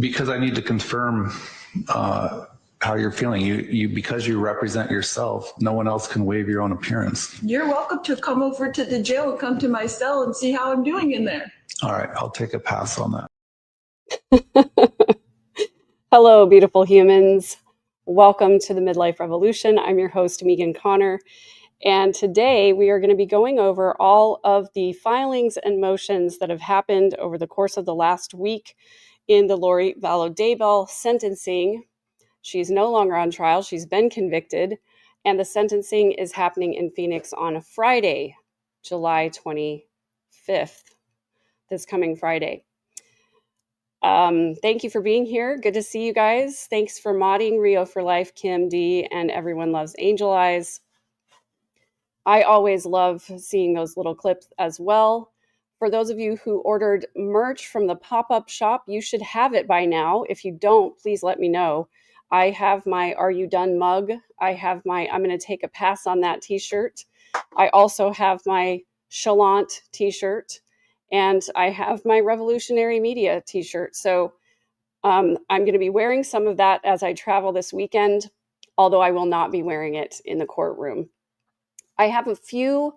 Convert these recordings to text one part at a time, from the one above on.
because I need to confirm how you're feeling. You because you represent yourself, no one else can waive your own appearance. You're welcome to come over to the jail and come to my cell and see how I'm doing in there. All right, I'll take a pass on that. Hello, beautiful humans. Welcome to the Midlife Revolution. I'm your host, Megan Connor. And today we are going to be going over all of the filings and motions that have happened over the course of the last week in the Lori Vallow Daybell sentencing. She's no longer on trial. She's been convicted. And the sentencing is happening in Phoenix on Friday, July 25th, this coming Friday. Thank you for being here. Good to see you guys. Thanks for modding Rio for Life, Kim D, and Everyone Loves Angel Eyes. I always love seeing those little clips as well. For those of you who ordered merch from the pop-up shop, you should have it by now. If you don't, please let me know. I have my Are You Done mug. I have my I'm going to take a pass on that t-shirt. I also have my Chalant t-shirt. And I have my Revolutionary Media t-shirt. So I'm going to be wearing some of that as I travel this weekend, although I will not be wearing it in the courtroom. I have a few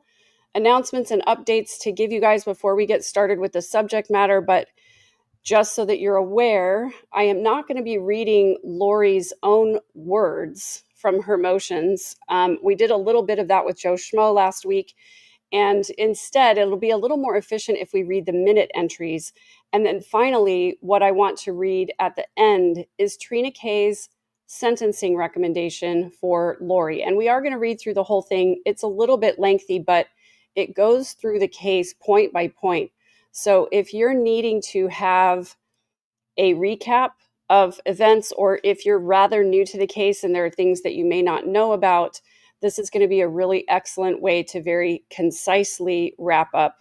announcements and updates to give you guys before we get started with the subject matter, but just so that you're aware, I am not going to be reading Lori's own words from her motions. We did a little bit of that with Joe Schmo last week, and instead it'll be a little more efficient if we read the minute entries. And then finally, what I want to read at the end is Trina Kay's sentencing recommendation for Lori. And we are going to read through the whole thing. It's a little bit lengthy, but it goes through the case point by point. So if you're needing to have a recap of events, or if you're rather new to the case and there are things that you may not know about, this is going to be a really excellent way to very concisely wrap up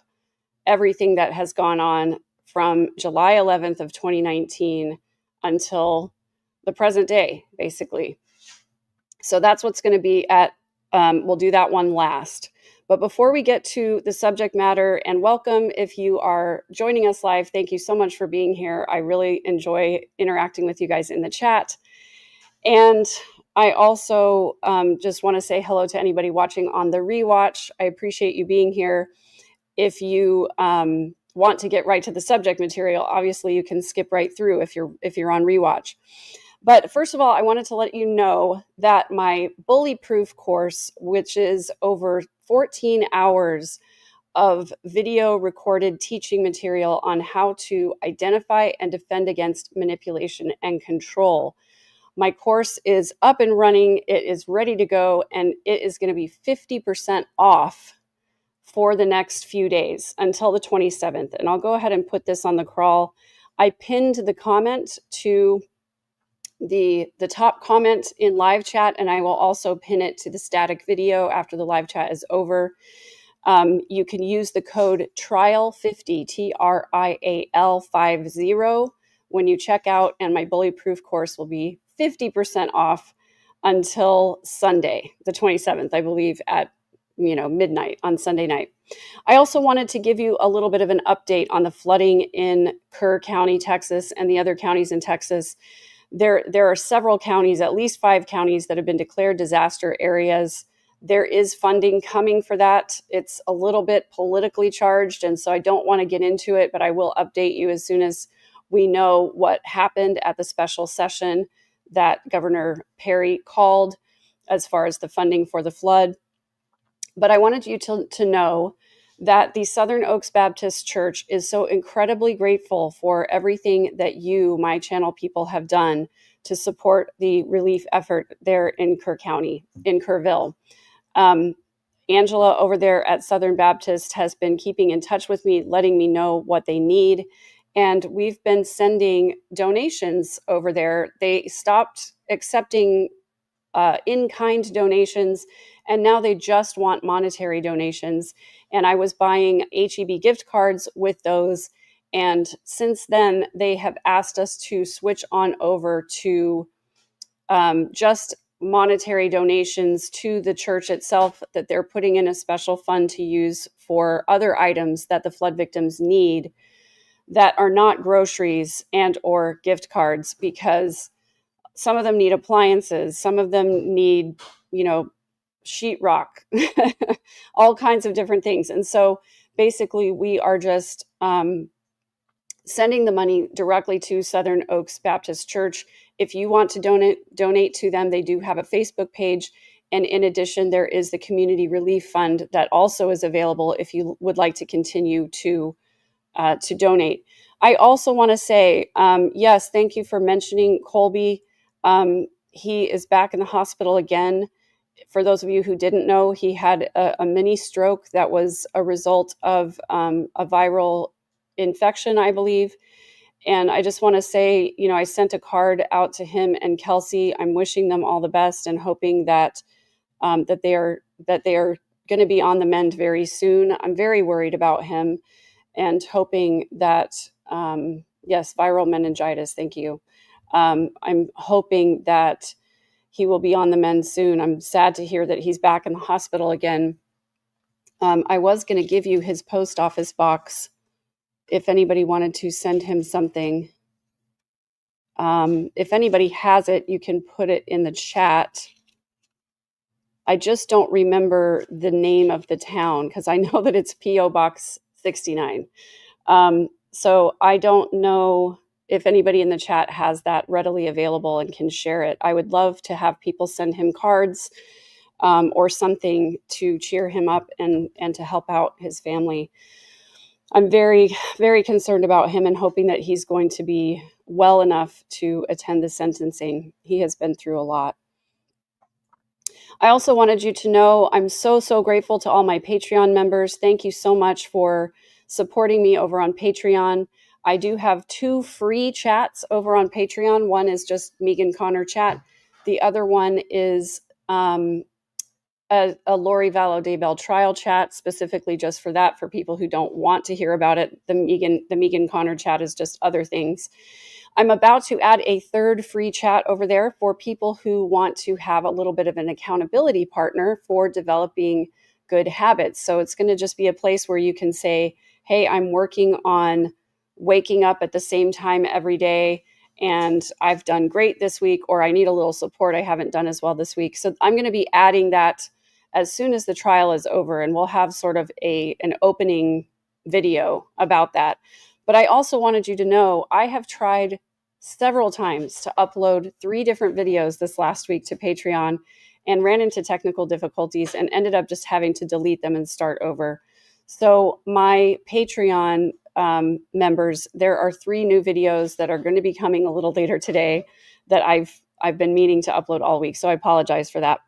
everything that has gone on from July 11th of 2019 until the present day, basically. So that's what's going to be at, we'll do that one last. But before we get to the subject matter, and welcome if you are joining us live, thank you so much for being here. I really enjoy interacting with you guys in the chat. And I also just want to say hello to anybody watching on the rewatch. I appreciate you being here. If you want to get right to the subject material, obviously you can skip right through if you're on rewatch. But first of all, I wanted to let you know that my bully-proof course, which is over 14 hours of video recorded teaching material on how to identify and defend against manipulation and control. My course is up and running. It is ready to go, and it is going to be 50% off for the next few days until the 27th. And I'll go ahead and put this on the crawl. I pinned the comment to the top comment in live chat, and I will also pin it to the static video after the live chat is over. You can use the code TRIAL50, TRIAL50, when you check out, and my bully-proof course will be 50% off until Sunday, the 27th, I believe, at midnight on Sunday night. I also wanted to give you a little bit of an update on the flooding in Kerr County, Texas, and the other counties in Texas. There are several counties, at least 5 counties, that have been declared disaster areas. There is funding coming for that. It's a little bit politically charged, and so I don't want to get into it, but I will update you as soon as we know what happened at the special session that Governor Perry called as far as the funding for the flood. But I wanted you to know that the Southern Oaks Baptist Church is so incredibly grateful for everything that you, my channel people, have done to support the relief effort there in Kerr County, in Kerrville. Angela over there at Southern Baptist has been keeping in touch with me, letting me know what they need. And we've been sending donations over there. They stopped accepting in-kind donations, and now they just want monetary donations. And I was buying HEB gift cards with those. And since then, they have asked us to switch on over to just monetary donations to the church itself, that they're putting in a special fund to use for other items that the flood victims need. that are not groceries and or gift cards, because some of them need appliances, some of them need, sheetrock, all kinds of different things. And so basically we are just sending the money directly to Southern Oaks Baptist Church. If you want to donate to them, they do have a Facebook page. And in addition, there is the Community Relief Fund that also is available if you would like to continue to donate. I also want to say, yes, thank you for mentioning Colby. He is back in the hospital again. For those of you who didn't know, he had a mini stroke that was a result of a viral infection, I believe. And I just want to say, I sent a card out to him and Kelsey. I'm wishing them all the best and hoping that that they are going to be on the mend very soon. I'm very worried about him and hoping that, yes, viral meningitis. Thank you. I'm hoping that he will be on the mend soon. I'm sad to hear that he's back in the hospital again. I was going to give you his post office box if anybody wanted to send him something. If anybody has it, you can put it in the chat. I just don't remember the name of the town because I know that it's P.O. Box 69. So I don't know if anybody in the chat has that readily available and can share it. I would love to have people send him cards or something to cheer him up and to help out his family. I'm very, very concerned about him and hoping that he's going to be well enough to attend the sentencing. He has been through a lot. I also wanted you to know I'm so, so grateful to all my Patreon members. Thank you so much for supporting me over on Patreon. I do have 2 free chats over on Patreon. One is just Megan Connor chat. The other one is a Lori Vallow Daybell trial chat, specifically just for that, for people who don't want to hear about it. The Megan Connor chat is just other things. I'm about to add a 3rd free chat over there for people who want to have a little bit of an accountability partner for developing good habits. So it's going to just be a place where you can say, hey, I'm working on waking up at the same time every day, and I've done great this week, or I need a little support. I haven't done as well this week. So I'm going to be adding that as soon as the trial is over, and we'll have sort of an opening video about that. But I also wanted you to know I have tried several times to upload 3 different videos this last week to Patreon and ran into technical difficulties and ended up just having to delete them and start over. So my Patreon members, there are 3 new videos that are going to be coming a little later today that I've been meaning to upload all week. So I apologize for that.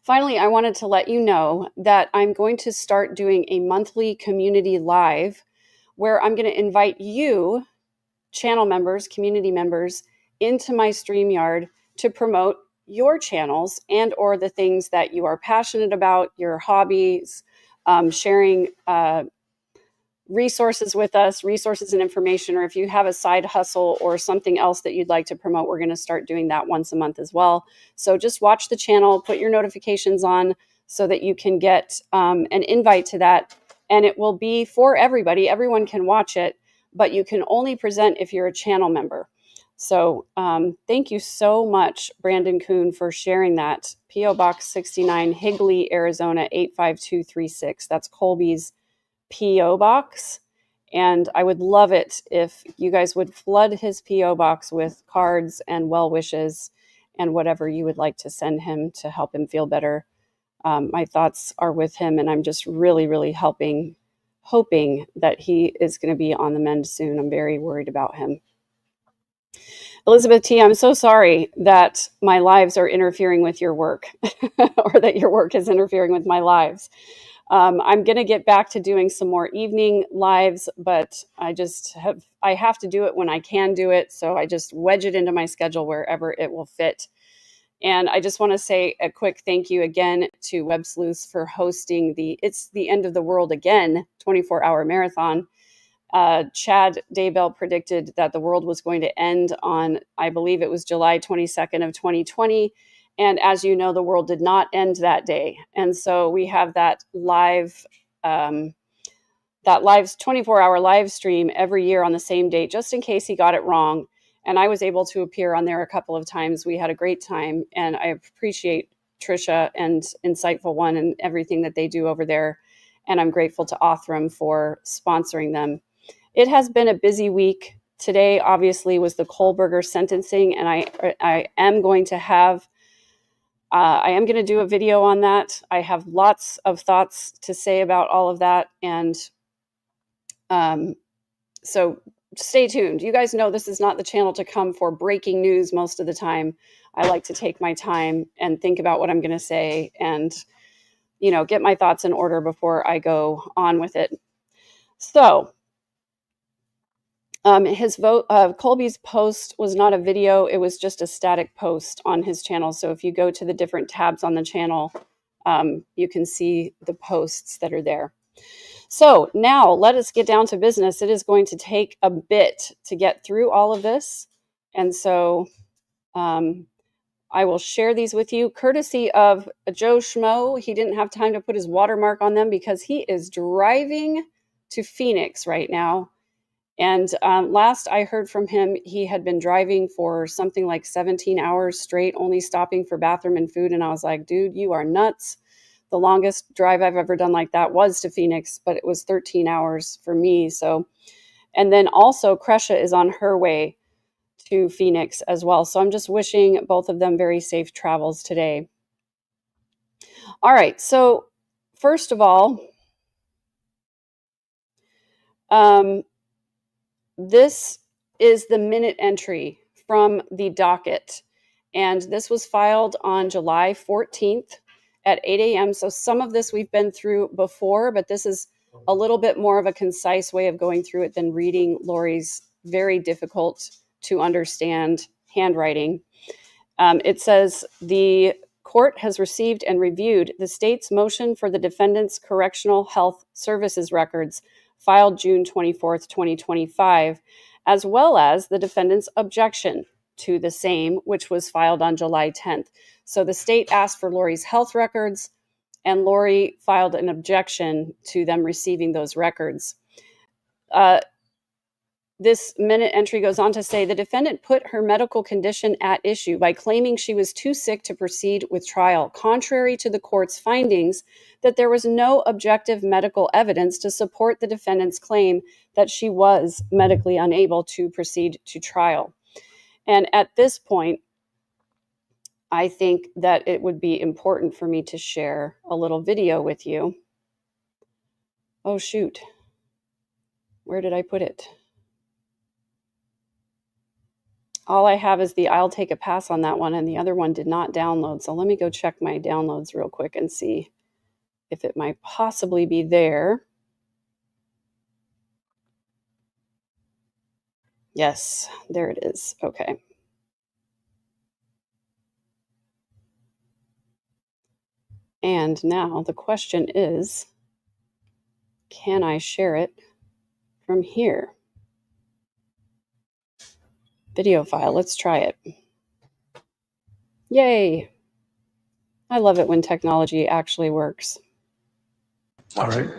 Finally, I wanted to let you know that I'm going to start doing a monthly community live where I'm going to invite you, channel members, community members, into my StreamYard to promote your channels and or the things that you are passionate about, your hobbies, sharing resources with us, resources and information, or if you have a side hustle or something else that you'd like to promote, we're going to start doing that once a month as well. So just watch the channel, put your notifications on so that you can get an invite to that. And it will be for everybody. Everyone can watch it, but you can only present if you're a channel member. So thank you so much, Brandon Kuhn, for sharing that. P.O. Box 69, Higley, Arizona, 85236. That's Colby's P.O. Box. And I would love it if you guys would flood his P.O. Box with cards and well wishes and whatever you would like to send him to help him feel better. My thoughts are with him, and I'm just really, really hoping that he is going to be on the mend soon. I'm very worried about him. Elizabeth T., I'm so sorry that my lives are interfering with your work or that your work is interfering with my lives. I'm going to get back to doing some more evening lives, but I have to do it when I can do it. So I just wedge it into my schedule wherever it will fit. And I just want to say a quick thank you again to Web Sleuths for hosting It's the End of the World Again 24-hour marathon. Chad Daybell predicted that the world was going to end on, I believe it was July 22nd of 2020. And as you know, the world did not end that day. And so we have that live that 24-hour live stream every year on the same date, just in case he got it wrong. And I was able to appear on there a couple of times. We had a great time, and I appreciate Trisha and Insightful One and everything that they do over there. And I'm grateful to Othram for sponsoring them. It has been a busy week. Today, obviously, was the Kohlberger sentencing, and I am going to have I am going to do a video on that. I have lots of thoughts to say about all of that. And so stay tuned. You guys know this is not the channel to come for breaking news most of the time. I like to take my time and think about what I'm going to say and, get my thoughts in order before I go on with it. So Colby's post was not a video. It was just a static post on his channel. So if you go to the different tabs on the channel, you can see the posts that are there. So now let us get down to business. It is going to take a bit to get through all of this. And so I will share these with you courtesy of Joe Schmo. He didn't have time to put his watermark on them because he is driving to Phoenix right now. And last I heard from him, he had been driving for something like 17 hours straight, only stopping for bathroom and food. And I was like, dude, you are nuts. The longest drive I've ever done like that was to Phoenix, but it was 13 hours for me. So, and then also Kresha is on her way to Phoenix as well. So I'm just wishing both of them very safe travels today. All right. So first of all, this is the minute entry from the docket, and this was filed on July 14th at 8 a.m. So some of this we've been through before, but this is a little bit more of a concise way of going through it than reading Lori's very difficult to understand handwriting. It says the court has received and reviewed the state's motion for the defendant's correctional health services records filed June 24th, 2025, as well as the defendant's objection to the same, which was filed on July 10th. So the state asked for Lori's health records, and Lori filed an objection to them receiving those records. This minute entry goes on to say the defendant put her medical condition at issue by claiming she was too sick to proceed with trial, contrary to the court's findings that there was no objective medical evidence to support the defendant's claim that she was medically unable to proceed to trial. And at this point, I think that it would be important for me to share a little video with you. Oh, shoot. Where did I put it? All I have is the I'll take a pass on that one, and the other one did not download. So let me go check my downloads real quick and see if it might possibly be there. Yes, there it is. Okay. And now the question is, can I share it from here? Video file, let's try it. Yay. I love it when technology actually works. All right.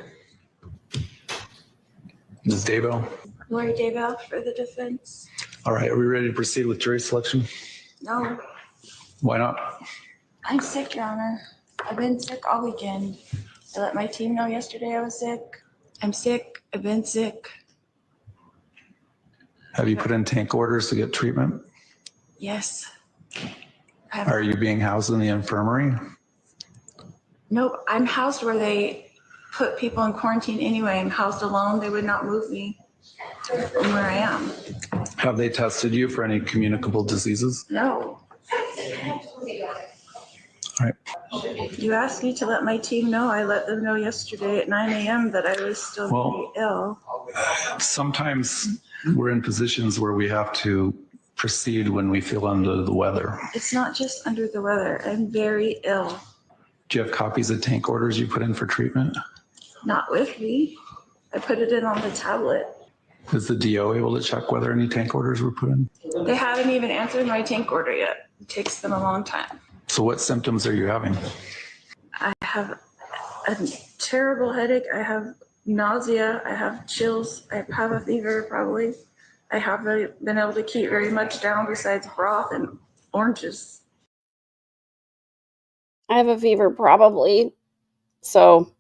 Ms. Daybell. Lori Daybell for the defense. All right. Are we ready to proceed with jury selection? No, Why not? I'm sick, Your Honor. I've been sick all weekend. I let my team know yesterday I was sick. I'm sick. I've been sick. Have you put in tank orders to get treatment? Yes. Are you being housed in the infirmary? Nope. I'm housed where they put people in quarantine anyway. I'm housed alone. They would not move me from where I am. Have they tested you for any communicable diseases? No. All right. You asked me to let my team know. I let them know yesterday at 9 a.m. that I was still very ill. Sometimes we're in positions where we have to proceed when we feel under the weather. It's not just under the weather. I'm very ill. Do you have copies of tank orders you put in for treatment? Not with me. I put it in on the tablet. Is the DO able to check whether any tank orders were put in? They haven't even answered my tank order yet. It takes them a long time. So what symptoms are you having? I have a terrible headache. I have nausea. I have chills. I have a fever, probably. I haven't been able to keep very much down besides broth and oranges. I have a fever, probably. So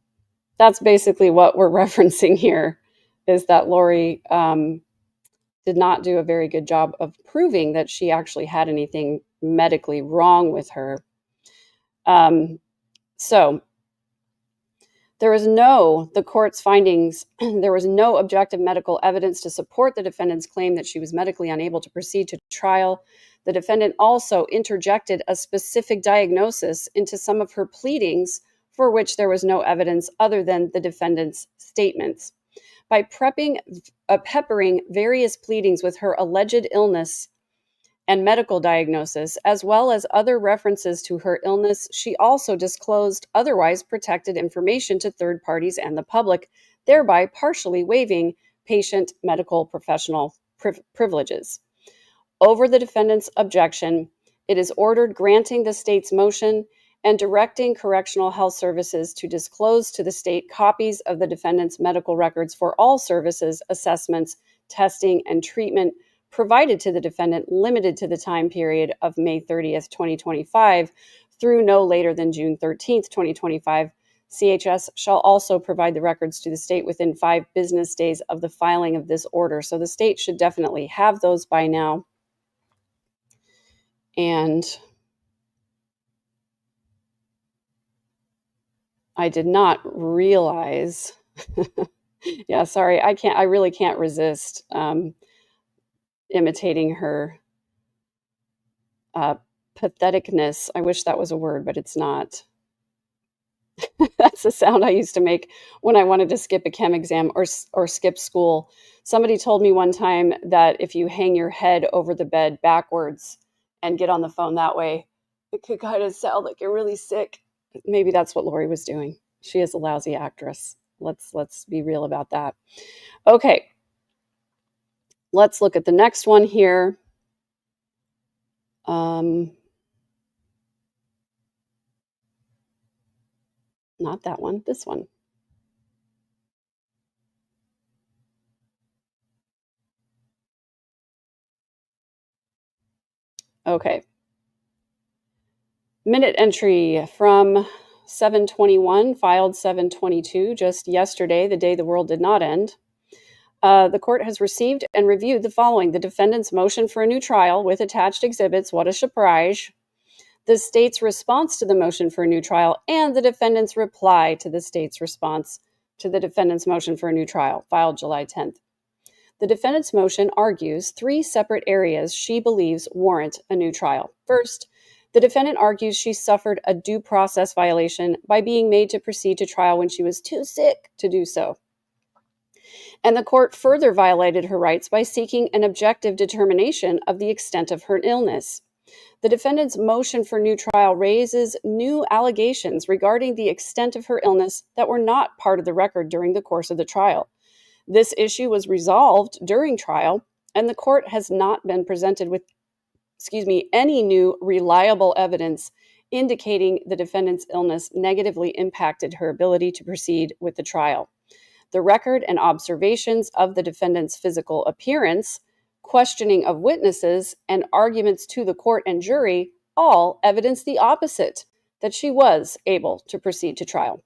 that's basically what we're referencing here, is that Lori did not do a very good job of proving that she actually had anything medically wrong with her. So the court's findings, there was no objective medical evidence to support the defendant's claim that she was medically unable to proceed to trial. The defendant also interjected a specific diagnosis into some of her pleadings for which there was no evidence other than the defendant's statements. By peppering various pleadings with her alleged illness and medical diagnosis, as well as other references to her illness, she also disclosed otherwise protected information to third parties and the public, thereby partially waiving patient medical professional privileges. Over the defendant's objection, it is ordered granting the state's motion and directing Correctional Health Services to disclose to the state copies of the defendant's medical records for all services, assessments, testing, and treatment provided to the defendant, limited to the time period of May 30th, 2025 through no later than June 13th, 2025. CHS shall also provide the records to the state within 5 business days of the filing of this order. So the state should definitely have those by now. And I did not realize, yeah, sorry, I really can't resist imitating her patheticness. I wish that was a word, but it's not. That's the sound I used to make when I wanted to skip a chem exam or skip school. Somebody told me one time that if you hang your head over the bed backwards and get on the phone that way, it could kind of sound like you're really sick. Maybe that's what Lori was doing. She is a lousy actress. Let's be real about that. Okay. Let's look at the next one here. Not that one, this one. Okay. Minute entry from 7/21, filed 7/22, just yesterday, the day the world did not end. The court has received and reviewed the following: the defendant's motion for a new trial with attached exhibits, what a surprise, the state's response to the motion for a new trial, and the defendant's reply to the state's response to the defendant's motion for a new trial, filed July 10th. The defendant's motion argues 3 separate areas she believes warrant a new trial. First, the defendant argues she suffered a due process violation by being made to proceed to trial when she was too sick to do so. And the court further violated her rights by seeking an objective determination of the extent of her illness. The defendant's motion for new trial raises new allegations regarding the extent of her illness that were not part of the record during the course of the trial. This issue was resolved during trial, and the court has not been presented with, any new reliable evidence indicating the defendant's illness negatively impacted her ability to proceed with the trial. The record and observations of the defendant's physical appearance, questioning of witnesses, and arguments to the court and jury all evidence the opposite, that she was able to proceed to trial.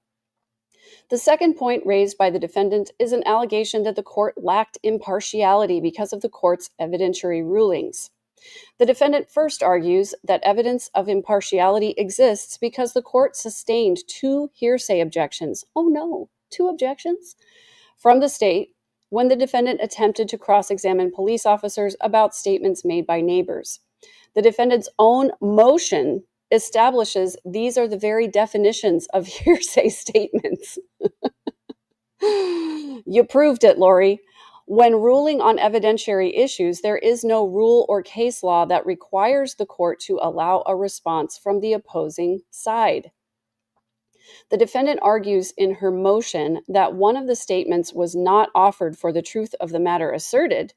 The second point raised by the defendant is an allegation that the court lacked impartiality because of the court's evidentiary rulings. The defendant first argues that evidence of impartiality exists because the court sustained 2 hearsay objections. Oh no, 2 objections? From the state when the defendant attempted to cross-examine police officers about statements made by neighbors. The defendant's own motion establishes these are the very definitions of hearsay statements. You proved it, Lori. When ruling on evidentiary issues, there is no rule or case law that requires the court to allow a response from the opposing side. The defendant argues in her motion that one of the statements was not offered for the truth of the matter asserted,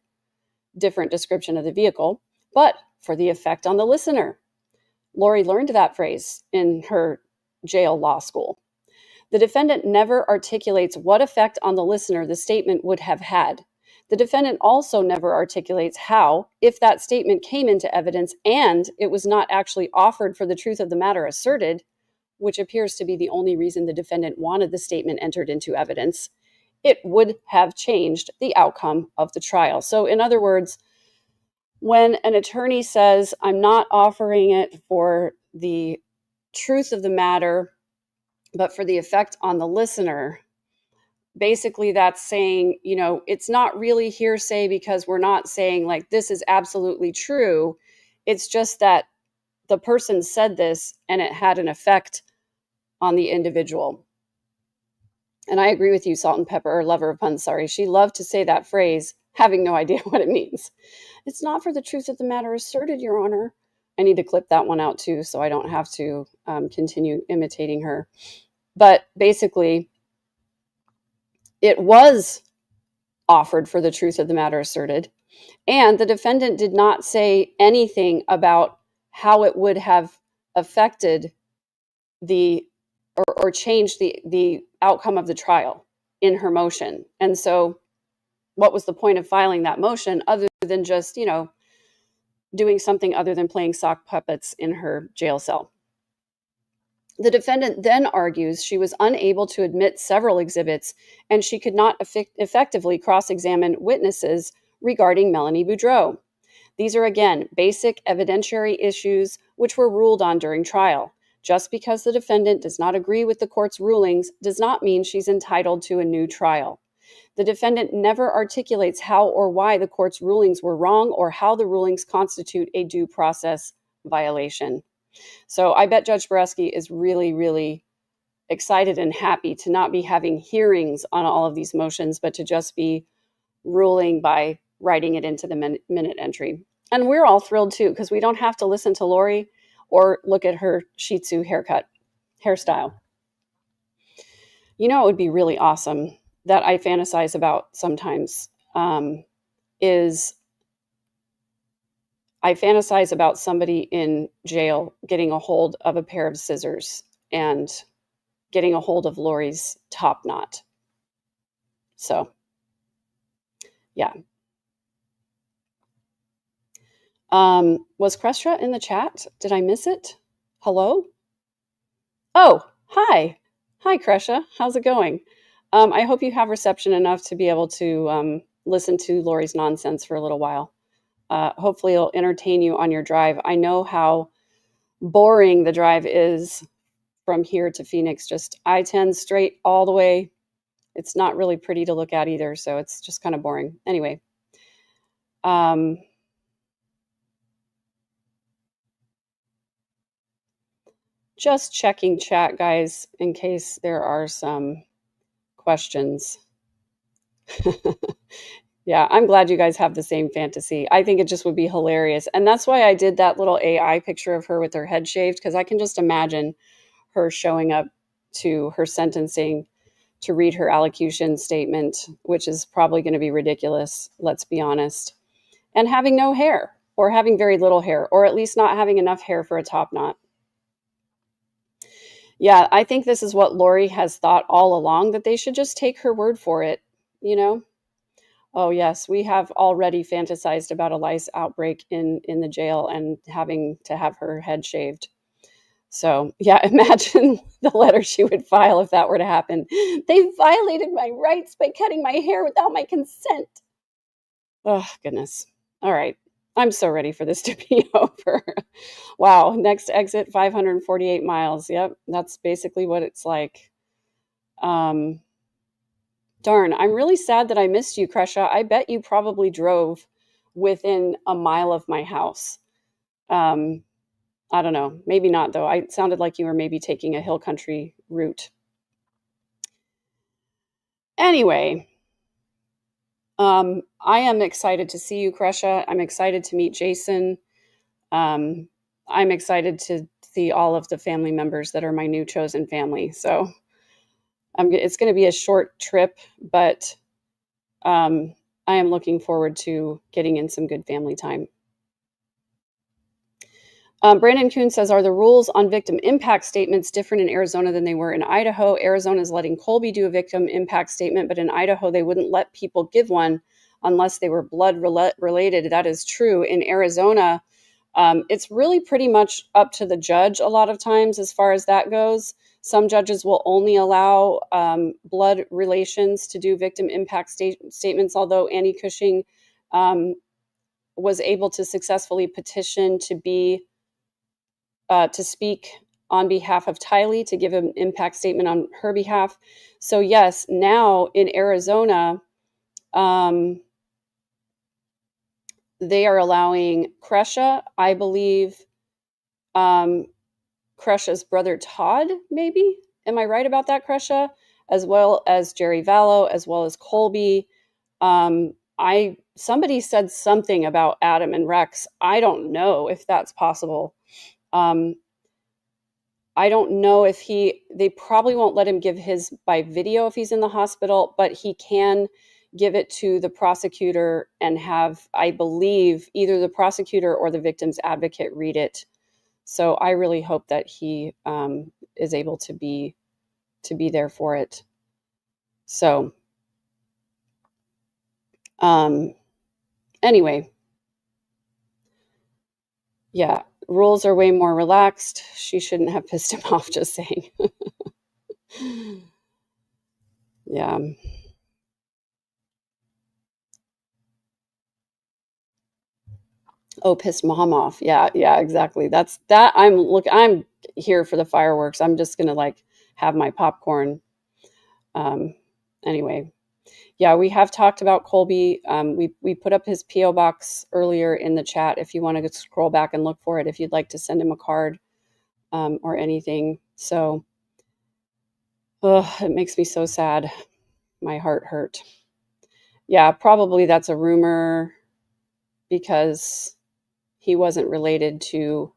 different description of the vehicle, but for the effect on the listener. Lori learned that phrase in her jail law school. The defendant never articulates what effect on the listener the statement would have had. The defendant also never articulates how, if that statement came into evidence and it was not actually offered for the truth of the matter asserted, which appears to be the only reason the defendant wanted the statement entered into evidence, it would have changed the outcome of the trial. So in other words, when an attorney says, I'm not offering it for the truth of the matter, but for the effect on the listener, basically that's saying, it's not really hearsay because we're not saying like this is absolutely true. It's just that the person said this and it had an effect on the individual. And I agree with you, Salt and Pepper, or Lover of Puns, sorry. She loved to say that phrase, having no idea what it means. It's not for the truth of the matter asserted, Your Honor. I need to clip that one out too, so I don't have to continue imitating her. But basically, it was offered for the truth of the matter asserted, and the defendant did not say anything about how it would have affected or changed the outcome of the trial in her motion. And so what was the point of filing that motion other than just, doing something other than playing sock puppets in her jail cell? The defendant then argues she was unable to admit several exhibits and she could not effectively cross-examine witnesses regarding Melanie Boudreaux. These are, again, basic evidentiary issues which were ruled on during trial. Just because the defendant does not agree with the court's rulings does not mean she's entitled to a new trial. The defendant never articulates how or why the court's rulings were wrong or how the rulings constitute a due process violation. So I bet Judge Boreski is really, really excited and happy to not be having hearings on all of these motions, but to just be ruling by writing it into the minute entry. And we're all thrilled too, because we don't have to listen to Lori or look at her Shih Tzu hairstyle. It would be really awesome that I fantasize about sometimes is I fantasize about somebody in jail getting a hold of a pair of scissors and getting a hold of Lori's top knot. So, yeah. Was Crestra in the chat? Did I miss it? Hello? Oh, hi. Hi, Crestra. How's it going? I hope you have reception enough to be able to listen to Lori's nonsense for a little while. Hopefully it'll entertain you on your drive. I know how boring the drive is from here to Phoenix, just I-10 straight all the way. It's not really pretty to look at either, so it's just kind of boring. Anyway, just checking chat, guys, in case there are some questions. Yeah, I'm glad you guys have the same fantasy. I think it just would be hilarious. And that's why I did that little AI picture of her with her head shaved, because I can just imagine her showing up to her sentencing to read her allocution statement, which is probably going to be ridiculous, let's be honest, and having no hair, or having very little hair, or at least not having enough hair for a top knot. Yeah, I think this is what Lori has thought all along, that they should just take her word for it, Oh, yes, we have already fantasized about a lice outbreak in the jail and having to have her head shaved. So, yeah, imagine the letter she would file if that were to happen. They violated my rights by cutting my hair without my consent. Oh, goodness. All right. I'm so ready for this to be over. Wow. Next exit, 548 miles. Yep. That's basically what it's like. Darn, I'm really sad that I missed you, Kresha. I bet you probably drove within a mile of my house. I don't know. Maybe not, though. It sounded like you were maybe taking a hill country route. Anyway, I am excited to see you, Kresha. I'm excited to meet Jason. I'm excited to see all of the family members that are my new chosen family. So it's going to be a short trip, but I am looking forward to getting in some good family time. Brandon Kuhn says, are the rules on victim impact statements different in Arizona than they were in Idaho? Arizona is letting Colby do a victim impact statement, but in Idaho, they wouldn't let people give one unless they were blood related. That is true. In Arizona, it's really pretty much up to the judge a lot of times as far as that goes. Some judges will only allow blood relations to do victim impact statements, although Annie Cushing was able to successfully petition to speak on behalf of Tylee, to give an impact statement on her behalf. So yes, now in Arizona, they are allowing Kresha, I believe, Kresha's brother Todd, maybe? Am I right about that, Kresha? As well as Jerry Vallow, as well as Colby. Somebody said something about Adam and Rex. I don't know if that's possible. I don't know if they probably won't let him give his by video if he's in the hospital, but he can give it to the prosecutor and have, I believe, either the prosecutor or the victim's advocate read it. So I really hope that he is able to be there for it. So anyway, yeah, rules are way more relaxed. She shouldn't have pissed him off, just saying. Yeah. Oh, pissed mom off. Yeah, exactly. I'm here for the fireworks. I'm just gonna have my popcorn. Anyway, yeah, we have talked about Colby. We put up his P.O. box earlier in the chat if you want to scroll back and look for it, if you'd like to send him a card or anything. So it makes me so sad. My heart hurt. Yeah, probably that's a rumor because he wasn't related to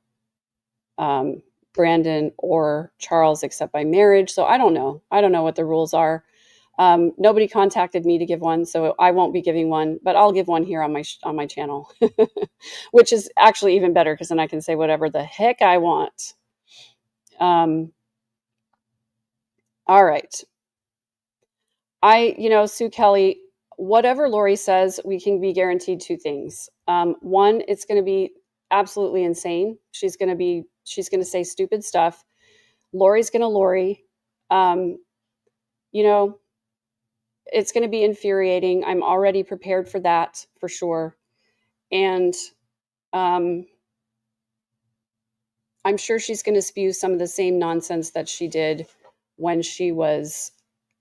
Brandon or Charles except by marriage. So I don't know. I don't know what the rules are. Nobody contacted me to give one, so I won't be giving one, but I'll give one here on my channel, which is actually even better because then I can say whatever the heck I want. All right. Sue Kelly, whatever Lori says, we can be guaranteed two things. One, it's going to be absolutely insane. She's going to say stupid stuff. Lori's going to Lori. It's going to be infuriating. I'm already prepared for that, for sure. And I'm sure she's going to spew some of the same nonsense that she did when she was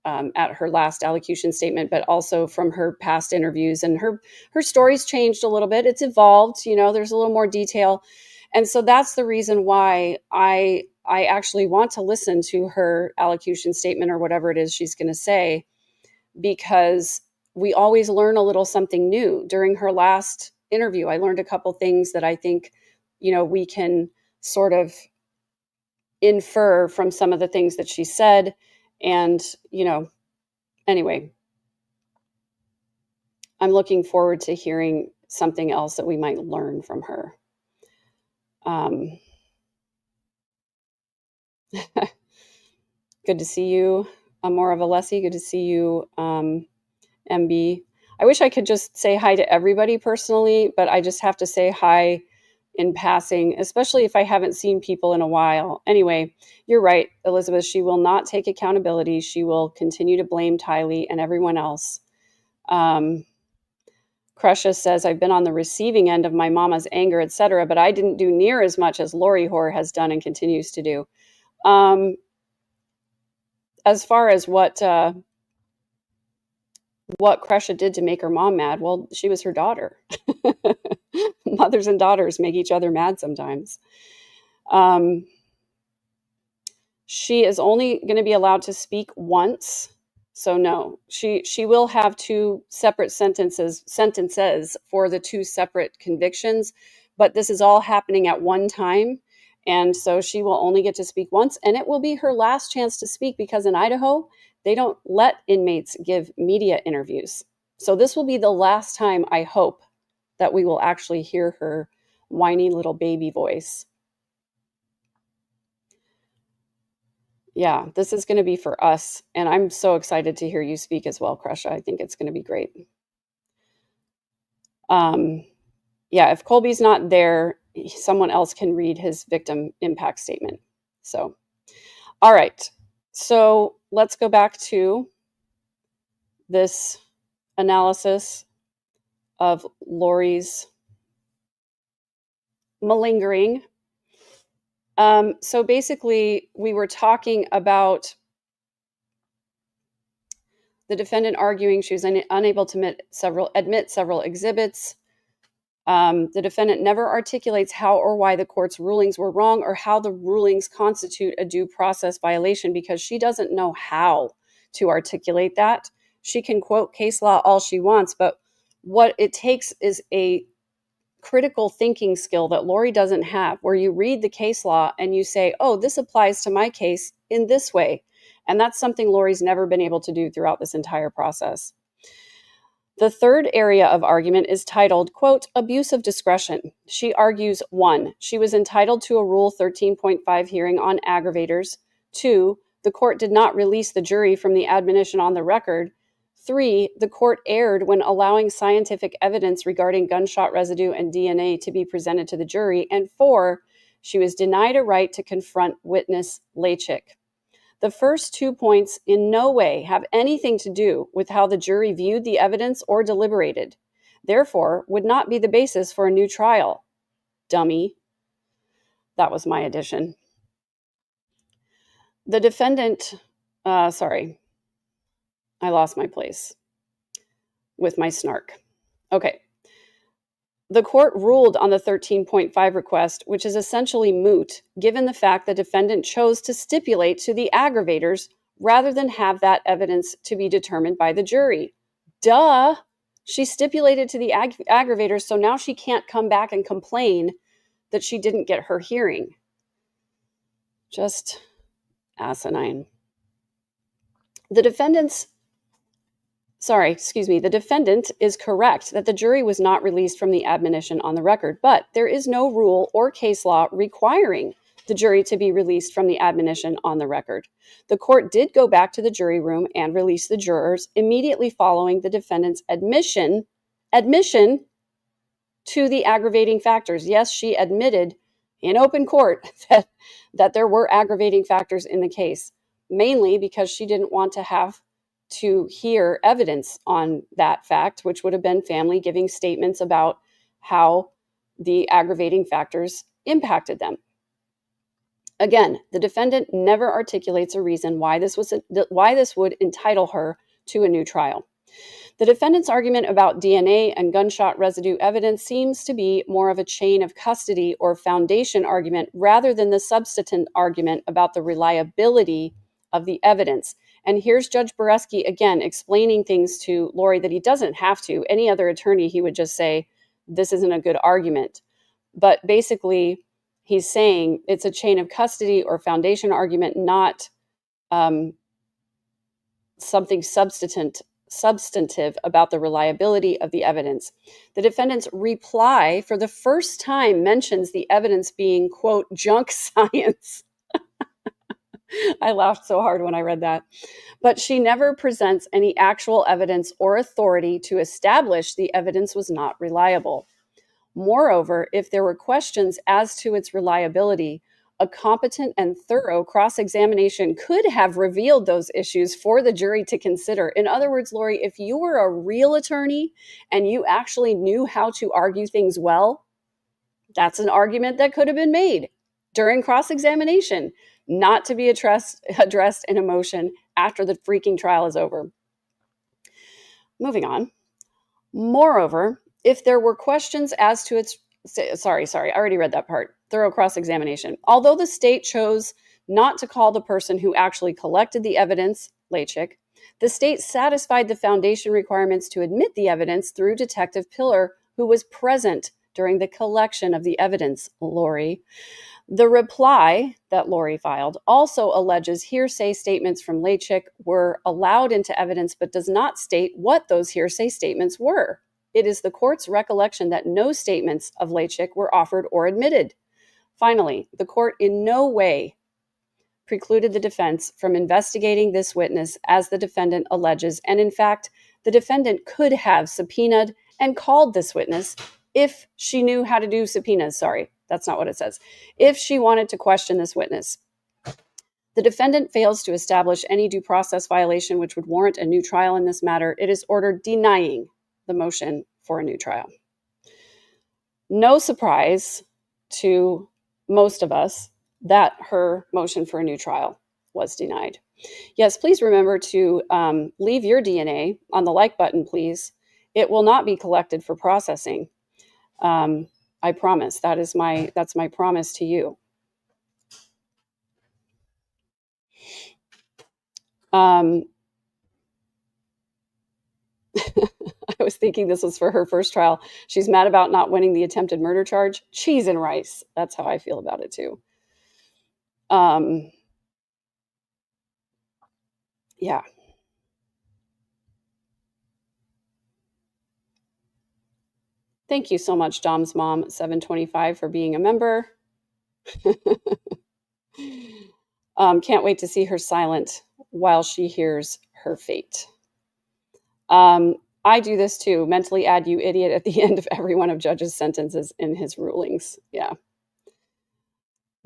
at her last allocution statement, but also from her past interviews. And her story's changed a little bit. It's evolved. There's a little more detail. And so that's the reason why I actually want to listen to her allocution statement or whatever it is she's going to say, because we always learn a little something new. During her last interview, I learned a couple things that I think, we can sort of infer from some of the things that she said. And, anyway, I'm looking forward to hearing something else that we might learn from her. Good to see you, Amora Valesi. Good to see you, MB. I wish I could just say hi to everybody personally, but I just have to say hi in passing, especially if I haven't seen people in a while. Anyway, you're right, Elizabeth. She will not take accountability. She will continue to blame Tylee and everyone else. Kresha says, I've been on the receiving end of my mama's anger, etc., but I didn't do near as much as Lori Hoare has done and continues to do. As far as what Kresha did to make her mom mad, well, she was her daughter. Mothers and daughters make each other mad sometimes. She is only going to be allowed to speak once. So no, she will have two separate sentences for the two separate convictions, but this is all happening at one time. And so she will only get to speak once, and it will be her last chance to speak because in Idaho, they don't let inmates give media interviews. So this will be the last time, I hope, that we will actually hear her whiny little baby voice. Yeah, this is going to be for us. And I'm so excited to hear you speak as well, Krusha. I think it's going to be great. Yeah, if Colby's not there, someone else can read his victim impact statement. So, all right. So let's go back to this analysis of Lori's malingering. So basically, we were talking about the defendant arguing she was unable to admit several exhibits. The defendant never articulates how or why the court's rulings were wrong or how the rulings constitute a due process violation because she doesn't know how to articulate that. She can quote case law all she wants, but what it takes is a critical thinking skill that Lori doesn't have, where you read the case law and you say, oh, this applies to my case in this way. And that's something Lori's never been able to do throughout this entire process. The third area of argument is titled, quote, abuse of discretion. She argues, 1, she was entitled to a Rule 13.5 hearing on aggravators. 2, the court did not release the jury from the admonition on the record. 3, the court erred when allowing scientific evidence regarding gunshot residue and DNA to be presented to the jury. And 4, she was denied a right to confront witness Lachik. The first 2 points in no way have anything to do with how the jury viewed the evidence or deliberated, therefore would not be the basis for a new trial. Dummy. That was my addition. The defendant, sorry, I lost my place with my snark. Okay. The court ruled on the 13.5 request, which is essentially moot, given the fact the defendant chose to stipulate to the aggravators rather than have that evidence to be determined by the jury. Duh! She stipulated to the aggravators, so now she can't come back and complain that she didn't get her hearing. Just asinine. The defendant is correct that the jury was not released from the admonition on the record, but there is no rule or case law requiring the jury to be released from the admonition on the record. The court did go back to the jury room and release the jurors immediately following the defendant's admission to the aggravating factors. Yes, she admitted in open court that there were aggravating factors in the case, mainly because she didn't want to have to hear evidence on that fact, which would have been family giving statements about how the aggravating factors impacted them. Again, the defendant never articulates a reason why this would entitle her to a new trial. The defendant's argument about DNA and gunshot residue evidence seems to be more of a chain of custody or foundation argument rather than the substantive argument about the reliability of the evidence. And here's Judge Boreski again explaining things to Lori that he doesn't have to. Any other attorney, he would just say, this isn't a good argument. But basically, he's saying it's a chain of custody or foundation argument, not something substantive about the reliability of the evidence. The defendant's reply for the first time mentions the evidence being, quote, junk science. I laughed so hard when I read that. But she never presents any actual evidence or authority to establish the evidence was not reliable. Moreover, if there were questions as to its reliability, a competent and thorough cross-examination could have revealed those issues for the jury to consider. In other words, Lori, if you were a real attorney and you actually knew how to argue things well, that's an argument that could have been made during cross-examination, not to be addressed in a motion after the freaking trial is over. Moving on. Moreover, if there were questions as to its... Sorry, I already read that part. Thorough cross-examination. Although the state chose not to call the person who actually collected the evidence, Lachik, the state satisfied the foundation requirements to admit the evidence through Detective Pillar, who was present during the collection of the evidence, Lori. The reply that Lori filed also alleges hearsay statements from Lachik were allowed into evidence, but does not state what those hearsay statements were. It is the court's recollection that no statements of Lachik were offered or admitted. Finally, the court in no way precluded the defense from investigating this witness as the defendant alleges. And in fact, the defendant could have subpoenaed and called this witness if she knew how to do subpoenas. Sorry, that's not what it says. If she wanted to question this witness. The defendant fails to establish any due process violation which would warrant a new trial in this matter. It is ordered denying the motion for a new trial. No surprise to most of us that her motion for a new trial was denied. Yes, please remember to leave your DNA on the like button, please. It will not be collected for processing. I promise. That's my promise to you. I was thinking this was for her first trial. She's mad about not winning the attempted murder charge. Cheese and rice. That's how I feel about it too. Yeah. Thank you so much, Dom's mom 725, for being a member. Can't wait to see her silent while she hears her fate. I do this too. Mentally add "you idiot" at the end of every one of Judge's sentences in his rulings. Yeah,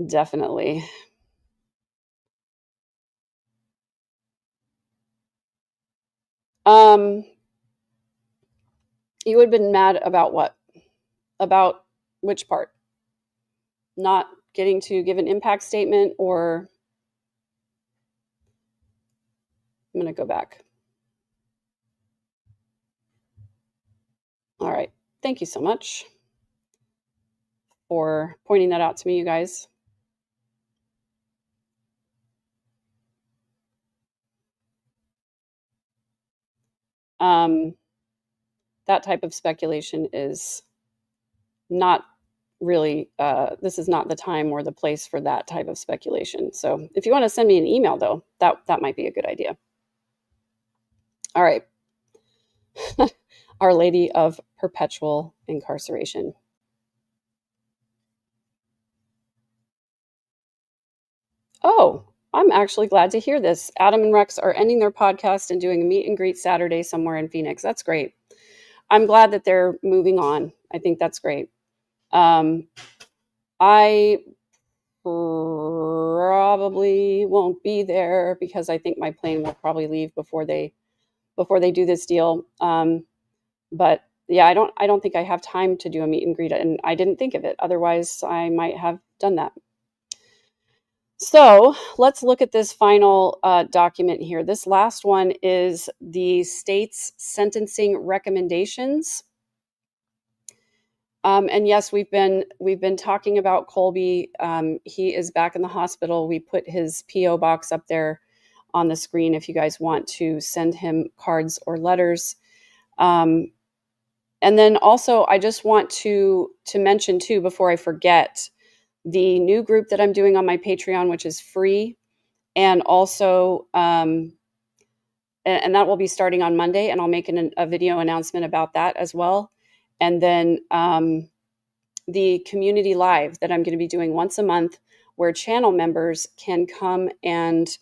definitely. You would have been mad about what? About which part? Not getting to give an impact statement, or I'm going to go back. All right. Thank you so much for pointing that out to me, you guys. That type of speculation is not really, this is not the time or the place for that type of speculation. So if you want to send me an email, though, that might be a good idea. All right. Our Lady of Perpetual Incarceration. Oh, I'm actually glad to hear this. Adam and Rex are ending their podcast and doing a meet and greet Saturday somewhere in Phoenix. That's great. I'm glad that they're moving on. I think that's great. I probably won't be there because I think my plane will probably leave before they do this deal. But yeah, I don't think I have time to do a meet and greet, and I didn't think of it. Otherwise, I might have done that. So let's look at this final document here. This last one is the state's sentencing recommendations. And yes, we've been talking about Colby. He is back in the hospital. We put his PO box up there on the screen if you guys want to send him cards or letters. And then also, I just want to mention too, before I forget, the new group that I'm doing on my Patreon, which is free, and also, and that will be starting on Monday, and I'll make a video announcement about that as well. And then the community live that I'm going to be doing once a month, where channel members can come and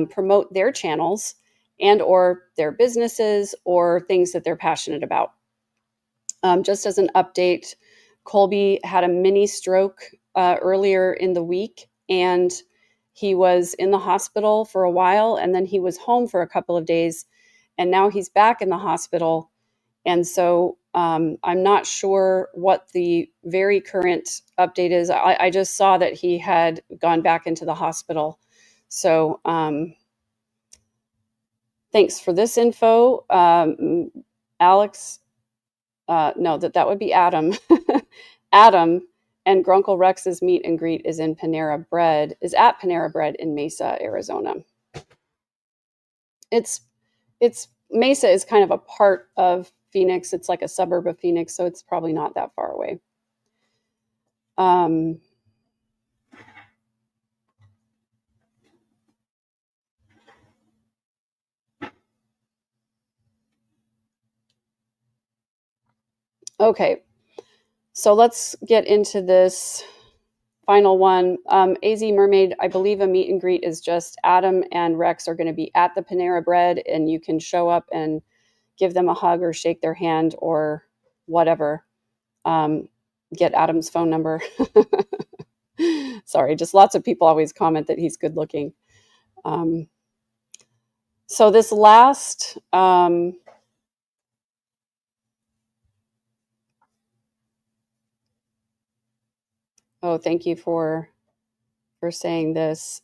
promote their channels and or their businesses or things that they're passionate about. Just as an update, Colby had a mini stroke earlier in the week, and he was in the hospital for a while, and then he was home for a couple of days, and now he's back in the hospital. And so I'm not sure what the very current update is. I just saw that he had gone back into the hospital. So thanks for this info. Alex, no, that would be Adam. Adam and Grunkle Rex's meet and greet is at Panera Bread in Mesa, Arizona. It's Mesa is kind of a part of Phoenix. It's like a suburb of Phoenix, so it's probably not that far away. Okay, so let's get into this Final one, AZ Mermaid, I believe a meet and greet is just Adam and Rex are going to be at the Panera Bread, and you can show up and give them a hug or shake their hand or whatever. Get Adam's phone number. Sorry, just lots of people always comment that he's good looking. So this last, oh, thank you for saying this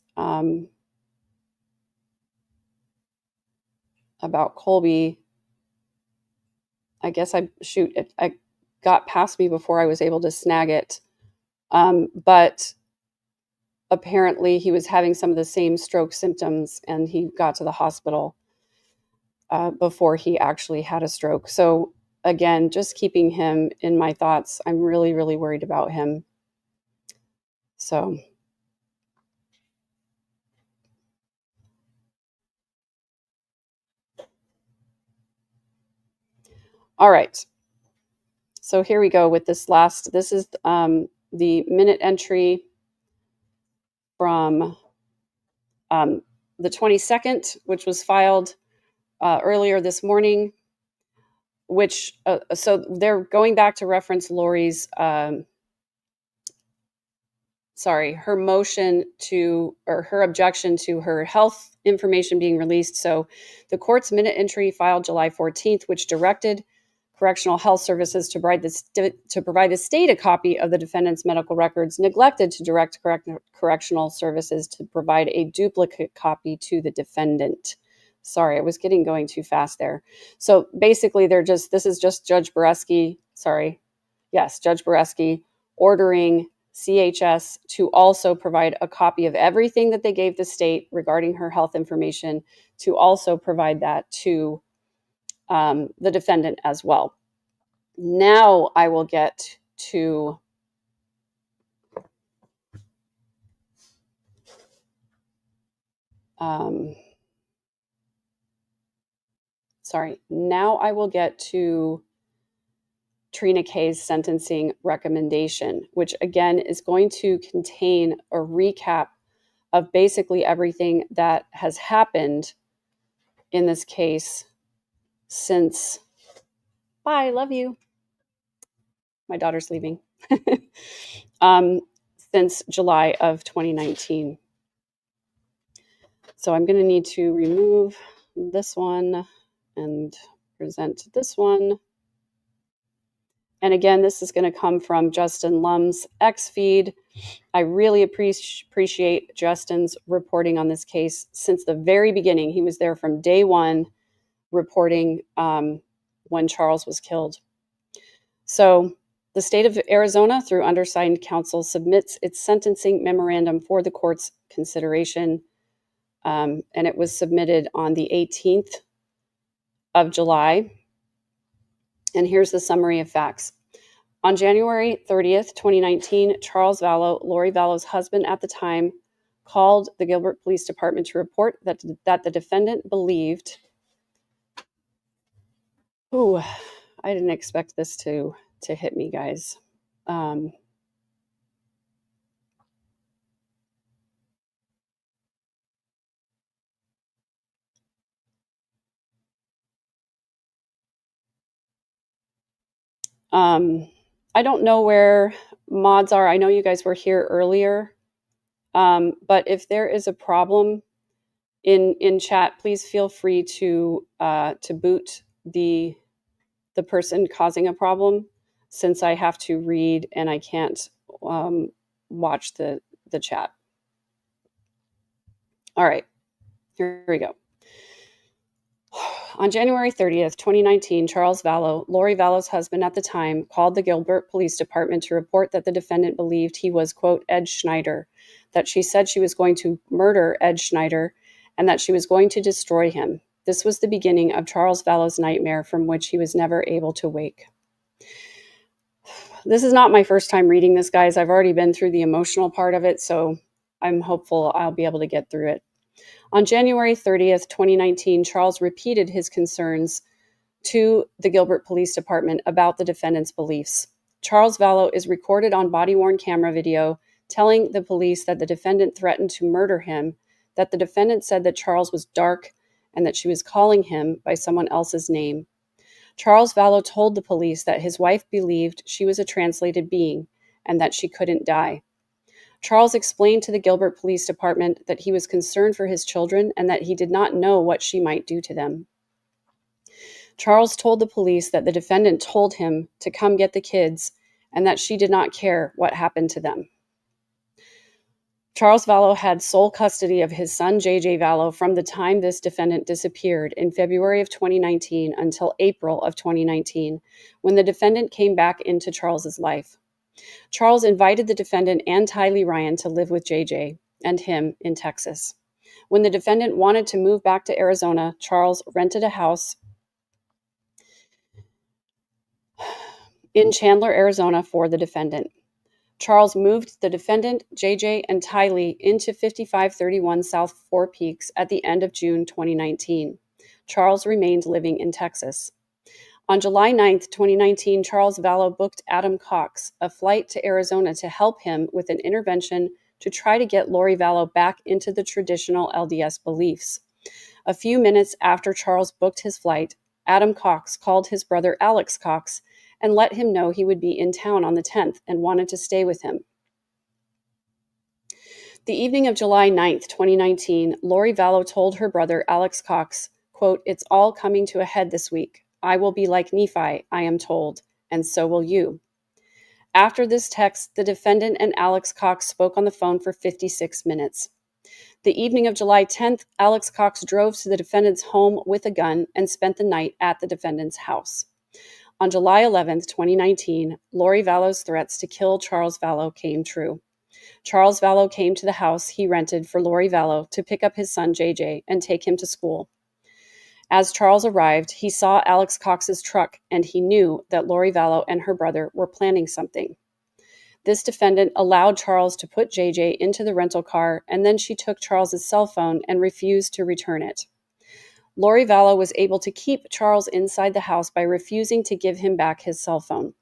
about Colby. I guess it got past me before I was able to snag it. But apparently he was having some of the same stroke symptoms, and he got to the hospital before he actually had a stroke. So again, just keeping him in my thoughts. I'm really, really worried about him. So all right. So here we go with this last. This is the minute entry from the 22nd, which was filed earlier this morning, which, so they're going back to reference Lori's, her motion to, or her objection to her health information being released. So the court's minute entry filed July 14th, which directed Correctional Health Services to provide the state a copy of the defendant's medical records, neglected to direct Correctional Services to provide a duplicate copy to the defendant. Sorry, I was going too fast there. So basically, this is just Judge Boreski, Judge Boreski ordering CHS to also provide a copy of everything that they gave the state regarding her health information, to also provide that to the defendant as well. Now I will get to Trina Kay's sentencing recommendation, which again is going to contain a recap of basically everything that has happened in this case since, bye, love you. My daughter's leaving. Since July of 2019. So I'm going to need to remove this one and present this one. And again, this is going to come from Justin Lum's X feed. I really appreciate Justin's reporting on this case since the very beginning. He was there from day one reporting when Charles was killed. So the state of Arizona, through undersigned counsel, submits its sentencing memorandum for the court's consideration. And it was submitted on the 18th of July. And here's the summary of facts. On January 30th, 2019, Charles Vallow, Lori Vallow's husband at the time, called the Gilbert Police Department to report that the defendant believed... Ooh, I didn't expect this to hit me, guys. I don't know where mods are. I know you guys were here earlier, but if there is a problem in chat, please feel free to boot the person causing a problem, since I have to read and I can't watch the chat. All right, here we go. On January 30th, 2019, Charles Vallow, Lori Vallow's husband at the time, called the Gilbert Police Department to report that the defendant believed he was, quote, Ed Schneider, that she said she was going to murder Ed Schneider, and that she was going to destroy him. This was the beginning of Charles Vallow's nightmare from which he was never able to wake. This is not my first time reading this, guys. I've already been through the emotional part of it, so I'm hopeful I'll be able to get through it. On January 30th, 2019, Charles repeated his concerns to the Gilbert Police Department about the defendant's beliefs. Charles Vallow is recorded on body-worn camera video telling the police that the defendant threatened to murder him, that the defendant said that Charles was dark, and that she was calling him by someone else's name. Charles Vallow told the police that his wife believed she was a translated being and that she couldn't die. Charles explained to the Gilbert Police Department that he was concerned for his children and that he did not know what she might do to them. Charles told the police that the defendant told him to come get the kids and that she did not care what happened to them. Charles Vallow had sole custody of his son, J.J. Vallow, from the time this defendant disappeared in February of 2019 until April of 2019, when the defendant came back into Charles's life. Charles invited the defendant and Tylee Ryan to live with J.J. and him in Texas. When the defendant wanted to move back to Arizona, Charles rented a house in Chandler, Arizona for the defendant. Charles moved the defendant, JJ, and Tylee into 5531 South Four Peaks at the end of June 2019. Charles remained living in Texas. On July 9, 2019, Charles Vallow booked Adam Cox a flight to Arizona to help him with an intervention to try to get Lori Vallow back into the traditional LDS beliefs. A few minutes after Charles booked his flight, Adam Cox called his brother Alex Cox and let him know he would be in town on the 10th and wanted to stay with him. The evening of July 9th, 2019, Lori Vallow told her brother Alex Cox, quote, "It's all coming to a head this week. I will be like Nephi, I am told, and so will you." After this text, the defendant and Alex Cox spoke on the phone for 56 minutes. The evening of July 10th, Alex Cox drove to the defendant's home with a gun and spent the night at the defendant's house. On July 11th, 2019, Lori Vallow's threats to kill Charles Vallow came true. Charles Vallow came to the house he rented for Lori Vallow to pick up his son JJ and take him to school. As Charles arrived, he saw Alex Cox's truck and he knew that Lori Vallow and her brother were planning something. This defendant allowed Charles to put JJ into the rental car, and then she took Charles's cell phone and refused to return it. Lori Vallow was able to keep Charles inside the house by refusing to give him back his cell phone.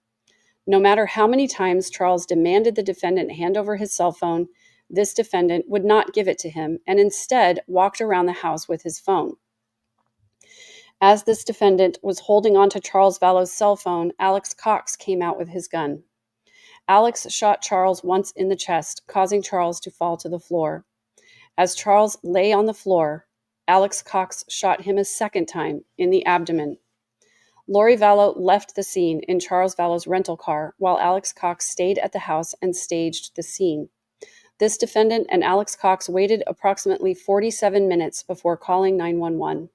No matter how many times Charles demanded the defendant hand over his cell phone, this defendant would not give it to him and instead walked around the house with his phone. As this defendant was holding onto Charles Vallow's cell phone, Alex Cox came out with his gun. Alex shot Charles once in the chest, causing Charles to fall to the floor. As Charles lay on the floor, Alex Cox shot him a second time in the abdomen. Lori Vallow left the scene in Charles Vallow's rental car while Alex Cox stayed at the house and staged the scene. This defendant and Alex Cox waited approximately 47 minutes before calling 911.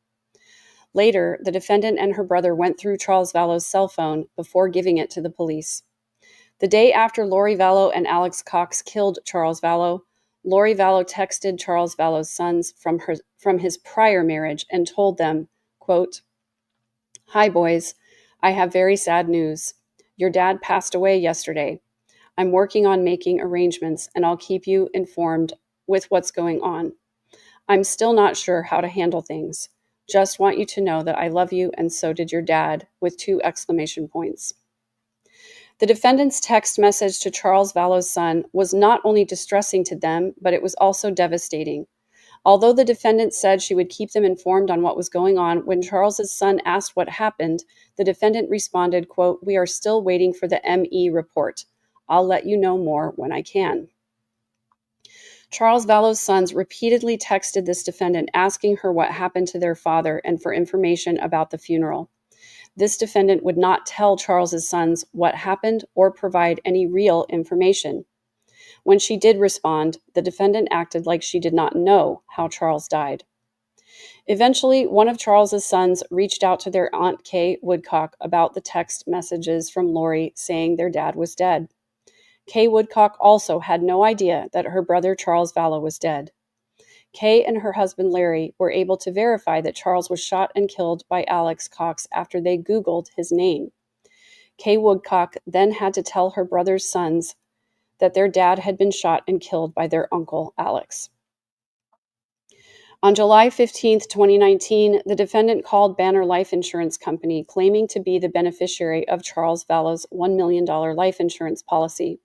Later, the defendant and her brother went through Charles Vallow's cell phone before giving it to the police. The day after Lori Vallow and Alex Cox killed Charles Vallow, Lori Vallow texted Charles Vallow's sons from his prior marriage and told them, quote, "Hi, boys. I have very sad news. Your dad passed away yesterday. I'm working on making arrangements, and I'll keep you informed with what's going on. I'm still not sure how to handle things. Just want you to know that I love you, and so did your dad," with 2 exclamation points. The defendant's text message to Charles Vallow's son was not only distressing to them, but it was also devastating. Although the defendant said she would keep them informed on what was going on, when Charles's son asked what happened, the defendant responded, quote, "We are still waiting for the ME report. I'll let you know more when I can." Charles Vallow's sons repeatedly texted this defendant asking her what happened to their father and for information about the funeral. This defendant would not tell Charles's sons what happened or provide any real information. When she did respond, the defendant acted like she did not know how Charles died. Eventually, one of Charles's sons reached out to their Aunt Kay Woodcock about the text messages from Lori saying their dad was dead. Kay Woodcock also had no idea that her brother Charles Vallow was dead. Kay and her husband Larry were able to verify that Charles was shot and killed by Alex Cox after they Googled his name. Kay Woodcock then had to tell her brother's sons that their dad had been shot and killed by their uncle Alex. On July 15, 2019, the defendant called Banner Life Insurance Company, claiming to be the beneficiary of Charles Vallow's $1 million life insurance policy.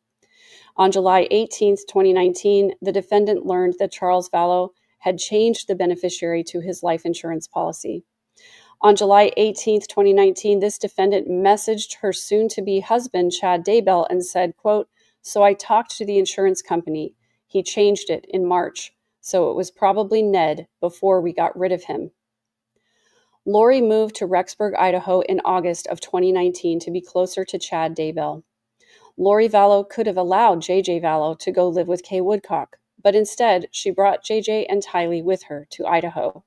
On July 18, 2019, the defendant learned that Charles Vallow had changed the beneficiary to his life insurance policy. On July 18, 2019, this defendant messaged her soon-to-be husband, Chad Daybell, and said, quote, "So I talked to the insurance company. He changed it in March, so it was probably Ned before we got rid of him." Lori moved to Rexburg, Idaho in August of 2019 to be closer to Chad Daybell. Lori Vallow could have allowed JJ Vallow to go live with Kay Woodcock, but instead she brought JJ and Tylee with her to Idaho.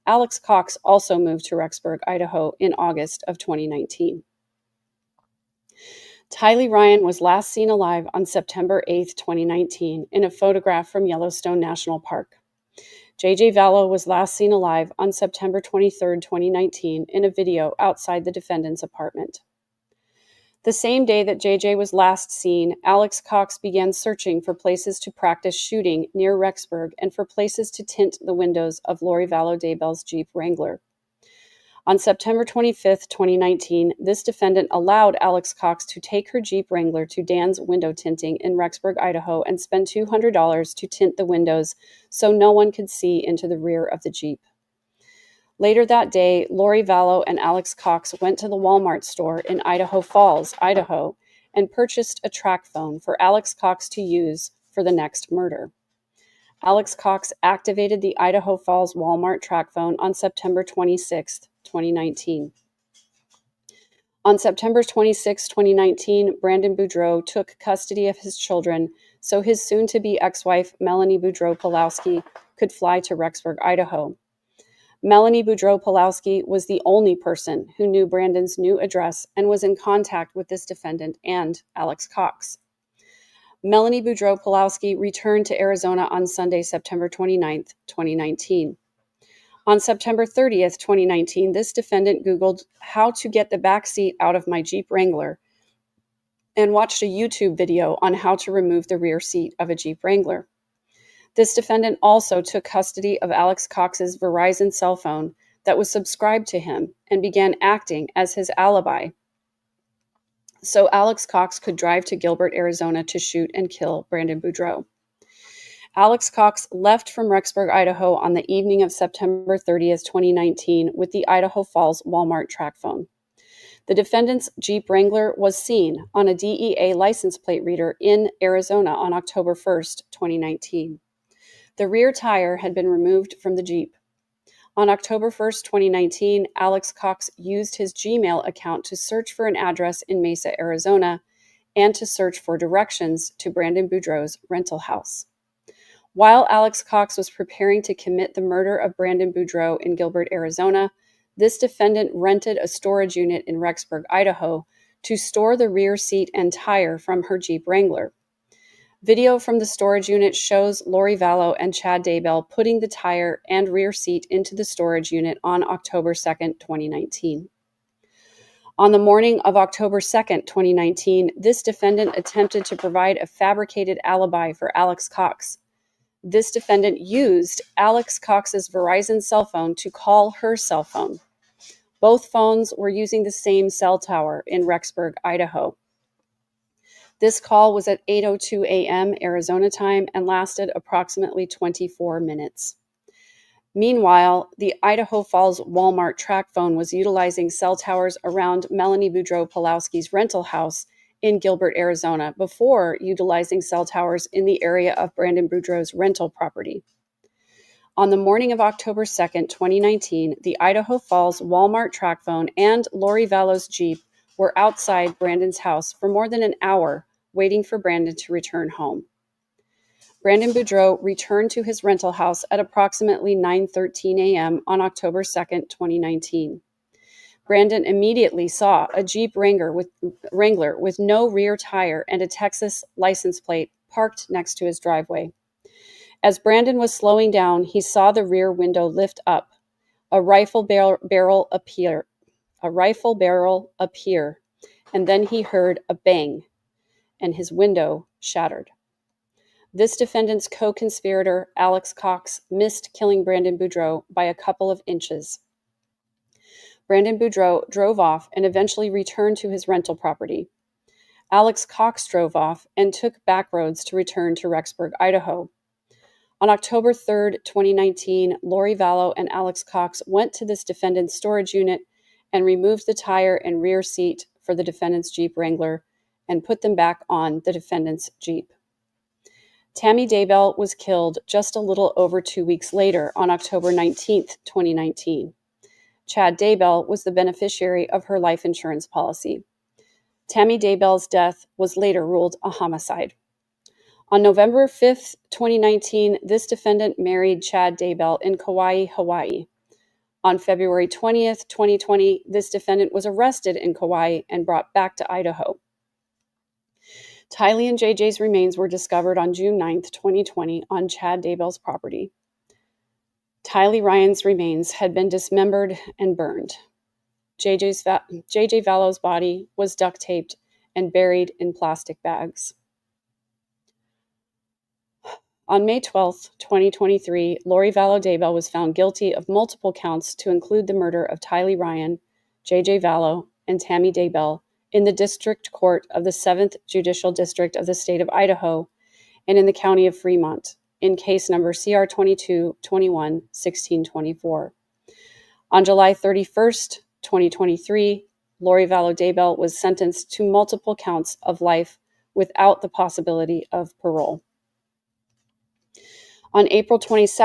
Alex Cox also moved to Rexburg, Idaho in August of 2019. Tylee Ryan was last seen alive on September 8, 2019, in a photograph from Yellowstone National Park. JJ Vallow was last seen alive on September 23, 2019, in a video outside the defendant's apartment. The same day that JJ was last seen, Alex Cox began searching for places to practice shooting near Rexburg and for places to tint the windows of Lori Vallow Daybell's Jeep Wrangler. On September 25, 2019, this defendant allowed Alex Cox to take her Jeep Wrangler to Dan's Window Tinting in Rexburg, Idaho, and spend $200 to tint the windows so no one could see into the rear of the Jeep. Later that day, Lori Vallow and Alex Cox went to the Walmart store in Idaho Falls, Idaho, and purchased a track phone for Alex Cox to use for the next murder. Alex Cox activated the Idaho Falls Walmart track phone on September 26, 2019. On September 26, 2019, Brandon Boudreaux took custody of his children so his soon-to-be ex-wife, Melanie Boudreaux-Pulowski, could fly to Rexburg, Idaho. Melanie Boudreaux-Pulowski was the only person who knew Brandon's new address and was in contact with this defendant and Alex Cox. Melanie Boudreaux-Pulowski returned to Arizona on Sunday, September 29, 2019. On September 30th, 2019, this defendant Googled how to get the back seat out of my Jeep Wrangler and watched a YouTube video on how to remove the rear seat of a Jeep Wrangler. This defendant also took custody of Alex Cox's Verizon cell phone that was subscribed to him and began acting as his alibi so Alex Cox could drive to Gilbert, Arizona to shoot and kill Brandon Boudreaux. Alex Cox left from Rexburg, Idaho on the evening of September 30th, 2019 with the Idaho Falls Walmart track phone. The defendant's Jeep Wrangler was seen on a DEA license plate reader in Arizona on October 1st, 2019. The rear tire had been removed from the Jeep. On October 1st, 2019, Alex Cox used his Gmail account to search for an address in Mesa, Arizona, and to search for directions to Brandon Boudreaux's rental house. While Alex Cox was preparing to commit the murder of Brandon Boudreaux in Gilbert, Arizona, this defendant rented a storage unit in Rexburg, Idaho, to store the rear seat and tire from her Jeep Wrangler. Video from the storage unit shows Lori Vallow and Chad Daybell putting the tire and rear seat into the storage unit on October 2nd, 2019. On the morning of October 2nd, 2019, this defendant attempted to provide a fabricated alibi for Alex Cox. This defendant used Alex Cox's Verizon cell phone to call her cell phone. Both phones were using the same cell tower in Rexburg, Idaho. This call was at 8:02 a.m. Arizona time and lasted approximately 24 minutes. Meanwhile, the Idaho Falls Walmart track phone was utilizing cell towers around Melanie Boudreaux-Pulowski's rental house in Gilbert, Arizona, before utilizing cell towers in the area of Brandon Boudreaux's rental property. On the morning of October 2nd, 2019, the Idaho Falls Walmart track phone and Lori Vallow's Jeep were outside Brandon's house for more than an hour, waiting for Brandon to return home. Brandon Boudreaux returned to his rental house at approximately 9:13 a.m. on October 2nd, 2019. Brandon immediately saw a Jeep Wrangler with no rear tire and a Texas license plate parked next to his driveway. As Brandon was slowing down, he saw the rear window lift up, a rifle barrel appear, and then he heard a bang, and his window shattered. This defendant's co-conspirator, Alex Cox, missed killing Brandon Boudreaux by a couple of inches. Brandon Boudreaux drove off and eventually returned to his rental property. Alex Cox drove off and took back roads to return to Rexburg, Idaho. On October 3, 2019, Lori Vallow and Alex Cox went to this defendant's storage unit and removed the tire and rear seat for the defendant's Jeep Wrangler and put them back on the defendant's Jeep. Tammy Daybell was killed just a little over 2 weeks later on October 19, 2019. Chad Daybell was the beneficiary of her life insurance policy. Tammy Daybell's death was later ruled a homicide. On November 5, 2019, this defendant married Chad Daybell in Kauai, Hawaii. On February 20th, 2020, this defendant was arrested in Kauai and brought back to Idaho. Tylee and JJ's remains were discovered on June 9th, 2020 on Chad Daybell's property. Tylee Ryan's remains had been dismembered and burned. JJ Vallow's body was duct taped and buried in plastic bags. On May 12, 2023, Lori Vallow Daybell was found guilty of multiple counts to include the murder of Tylee Ryan, JJ Vallow, and Tammy Daybell in the District Court of the 7th Judicial District of the State of Idaho and in the County of Fremont in case number CR 22-21-1624. On July 31, 2023, Lori Vallow Daybell was sentenced to multiple counts of life without the possibility of parole. On April 22,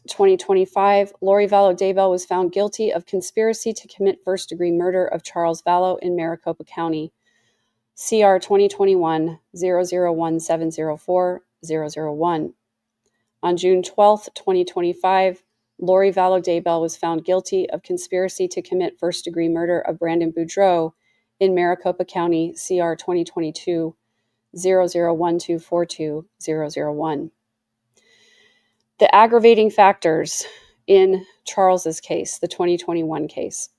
2025, Lori Vallow Daybell was found guilty of conspiracy to commit first-degree murder of Charles Vallow in Maricopa County, CR 2021-001-704-001. On June 12, 2025, Lori Vallow Daybell was found guilty of conspiracy to commit first-degree murder of Brandon Boudreaux in Maricopa County, CR 2022-001-242-001. The aggravating factors in Charles's case, the 2021 case.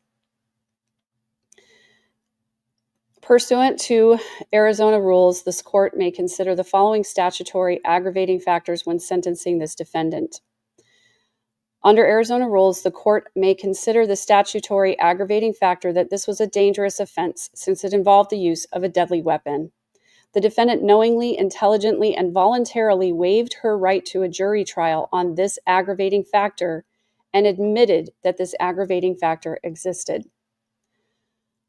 Pursuant to Arizona rules, this court may consider the following statutory aggravating factors when sentencing this defendant. Under Arizona rules, the court may consider the statutory aggravating factor that this was a dangerous offense since it involved the use of a deadly weapon. The defendant knowingly, intelligently, and voluntarily waived her right to a jury trial on this aggravating factor and admitted that this aggravating factor existed.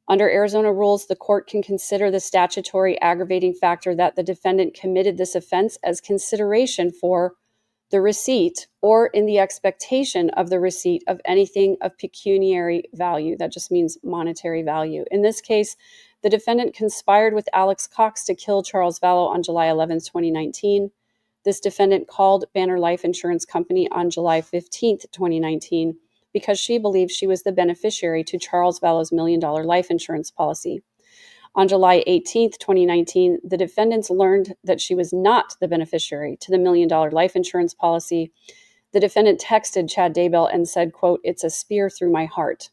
Under Arizona rules, the court can consider the statutory aggravating factor that the defendant committed this offense as consideration for the receipt or in the expectation of the receipt of anything of pecuniary value. That just means monetary value. In this case, the defendant conspired with Alex Cox to kill Charles Vallow on July 11, 2019. This defendant called Banner Life Insurance Company on July 15, 2019, because she believed she was the beneficiary to Charles Vallow's $1 million life insurance policy. On July 18, 2019, the defendants learned that she was not the beneficiary to the $1 million life insurance policy. The defendant texted Chad Daybell and said, quote, "It's a spear through my heart."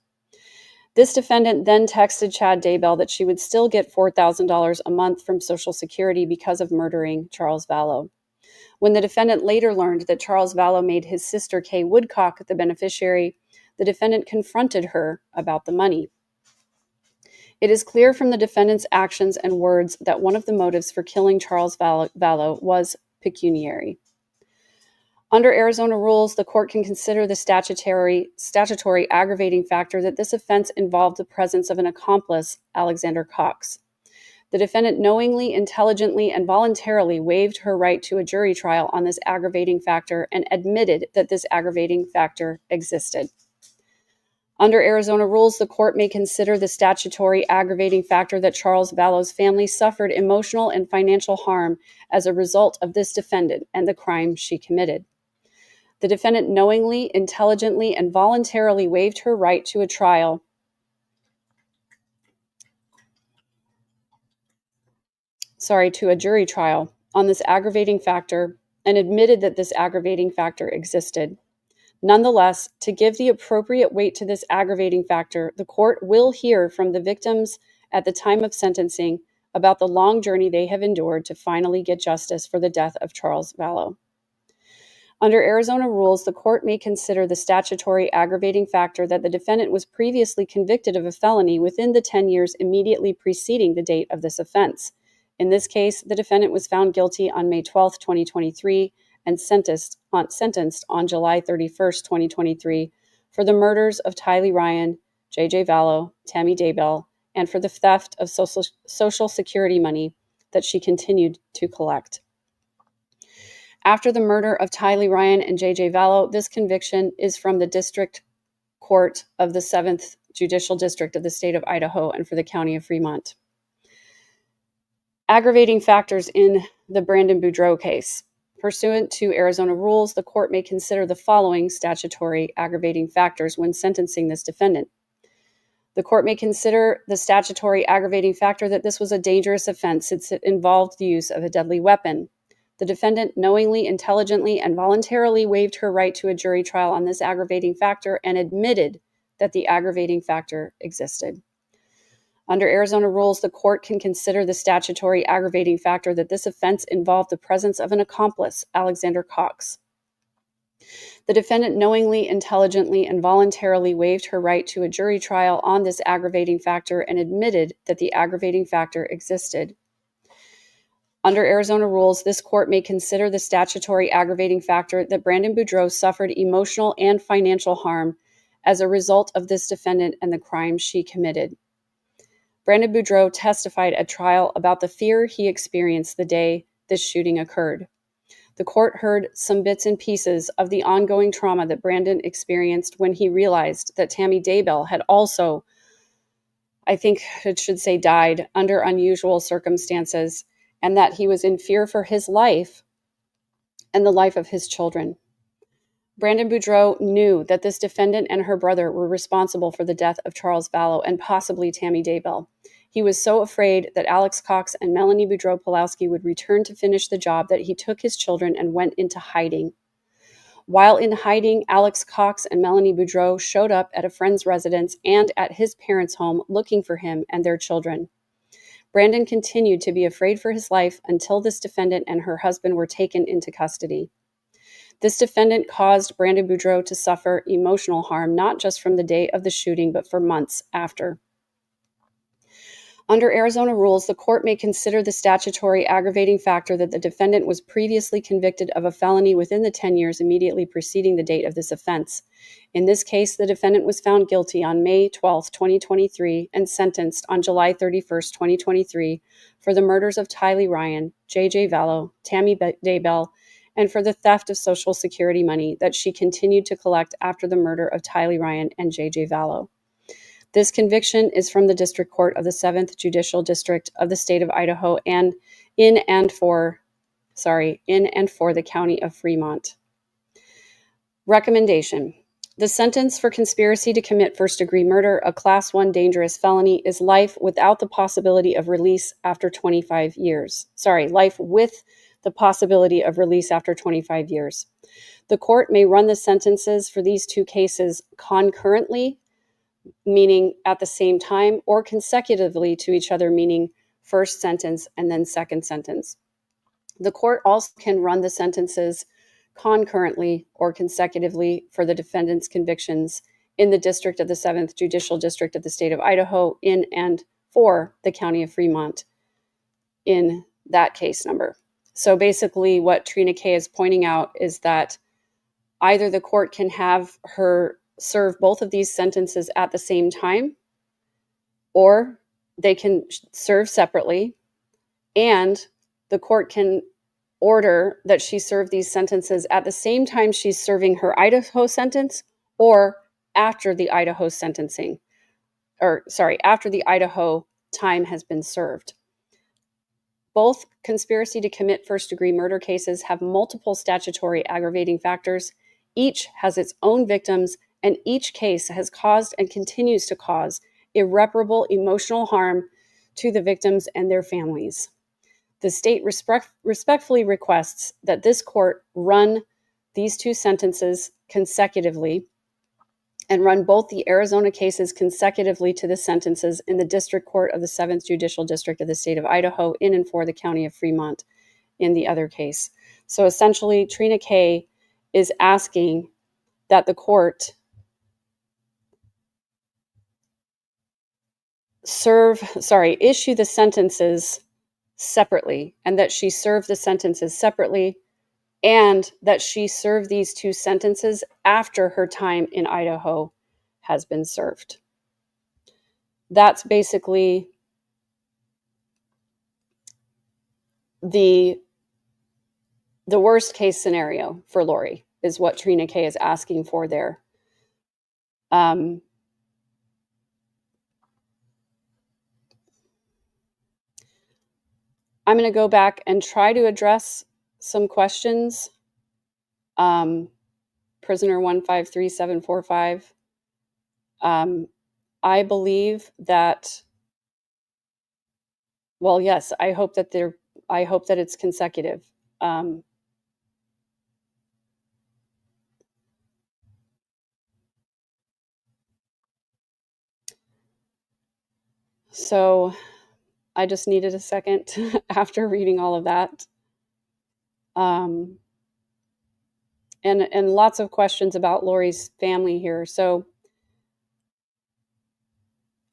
This defendant then texted Chad Daybell that she would still get $4,000 a month from Social Security because of murdering Charles Vallow. When the defendant later learned that Charles Vallow made his sister Kay Woodcock the beneficiary, the defendant confronted her about the money. It is clear from the defendant's actions and words that one of the motives for killing Charles Vallow was pecuniary. Under Arizona rules, the court can consider the statutory aggravating factor that this offense involved the presence of an accomplice, Alexander Cox. The defendant knowingly, intelligently, and voluntarily waived her right to a jury trial on this aggravating factor and admitted that this aggravating factor existed. Under Arizona rules, the court may consider the statutory aggravating factor that Charles Vallow's family suffered emotional and financial harm as a result of this defendant and the crime she committed. The defendant knowingly, intelligently, and voluntarily waived her right to a jury trial on this aggravating factor and admitted that this aggravating factor existed. Nonetheless, to give the appropriate weight to this aggravating factor, the court will hear from the victims at the time of sentencing about the long journey they have endured to finally get justice for the death of Charles Vallow. Under Arizona rules, the court may consider the statutory aggravating factor that the defendant was previously convicted of a felony within the 10 years immediately preceding the date of this offense, In this case, the defendant was found guilty on May 12, 2023, and sentenced on July 31st, 2023, for the murders of Tylee Ryan, J.J. Vallow, Tammy Daybell, and for the theft of Social Security money that she continued to collect. After the murder of Tylee Ryan and J.J. Vallow, this conviction is from the District Court of the 7th Judicial District of the State of Idaho and for the County of Fremont. Aggravating factors in the Brandon Boudreaux case. Pursuant to Arizona rules, the court may consider the following statutory aggravating factors when sentencing this defendant. The court may consider the statutory aggravating factor that this was a dangerous offense since it involved the use of a deadly weapon. The defendant knowingly, intelligently, and voluntarily waived her right to a jury trial on this aggravating factor and admitted that the aggravating factor existed. Under Arizona rules, the court can consider the statutory aggravating factor that this offense involved the presence of an accomplice, Alexander Cox. The defendant knowingly, intelligently, and voluntarily waived her right to a jury trial on this aggravating factor and admitted that the aggravating factor existed. Under Arizona rules, this court may consider the statutory aggravating factor that Brandon Boudreaux suffered emotional and financial harm as a result of this defendant and the crime she committed. Brandon Boudreaux testified at trial about the fear he experienced the day this shooting occurred. The court heard some bits and pieces of the ongoing trauma that Brandon experienced when he realized that Tammy Daybell had also, I think it should say, died under unusual circumstances, and that he was in fear for his life and the life of his children. Brandon Boudreaux knew that this defendant and her brother were responsible for the death of Charles Vallow and possibly Tammy Daybell. He was so afraid that Alex Cox and Melanie Boudreaux-Pulowski would return to finish the job that he took his children and went into hiding. While in hiding, Alex Cox and Melanie Boudreaux showed up at a friend's residence and at his parents' home looking for him and their children. Brandon continued to be afraid for his life until this defendant and her husband were taken into custody. This defendant caused Brandon Boudreaux to suffer emotional harm, not just from the day of the shooting, but for months after. Under Arizona rules, the court may consider the statutory aggravating factor that the defendant was previously convicted of a felony within the 10 years immediately preceding the date of this offense. In this case, the defendant was found guilty on May 12, 2023, and sentenced on July 31, 2023, for the murders of Tylee Ryan, J.J. Vallow, Tammy Daybell, and for the theft of Social Security money that she continued to collect after the murder of Tylee Ryan and J.J. Vallow. This conviction is from the District Court of the 7th Judicial District of the State of Idaho and in and for the County of Fremont. Recommendation. The sentence for conspiracy to commit first-degree murder, a Class 1 dangerous felony, is life without the possibility of release after 25 years. Life with the possibility of release after 25 years. The court may run the sentences for these two cases concurrently, meaning at the same time, or consecutively to each other, meaning first sentence and then second sentence. The court also can run the sentences concurrently or consecutively for the defendant's convictions in the District of the 7th Judicial District of the State of Idaho in and for the County of Fremont in that case number. So basically what Trina K is pointing out is that either the court can have her serve both of these sentences at the same time, or they can serve separately, and the court can order that she serve these sentences at the same time she's serving her Idaho sentence or after the Idaho after the Idaho time has been served. Both conspiracy to commit first-degree murder cases have multiple statutory aggravating factors. Each has its own victims, and each case has caused and continues to cause irreparable emotional harm to the victims and their families. The state respectfully requests that this court run these two sentences consecutively and run both the Arizona cases consecutively to the sentences in the District Court of the 7th Judicial District of the State of Idaho in and for the County of Fremont in the other case. So essentially, Trina K is asking that the court issue the sentences separately, and that she served the sentences separately, and that she served these 2 sentences after her time in Idaho has been served. That's basically the worst case scenario for Lori, is what Trina K is asking for there. I'm going to go back and try to address some questions. Prisoner 153745. I believe that, well, yes, I hope that it's consecutive. So I just needed a second after reading all of that. And lots of questions about Lori's family here. So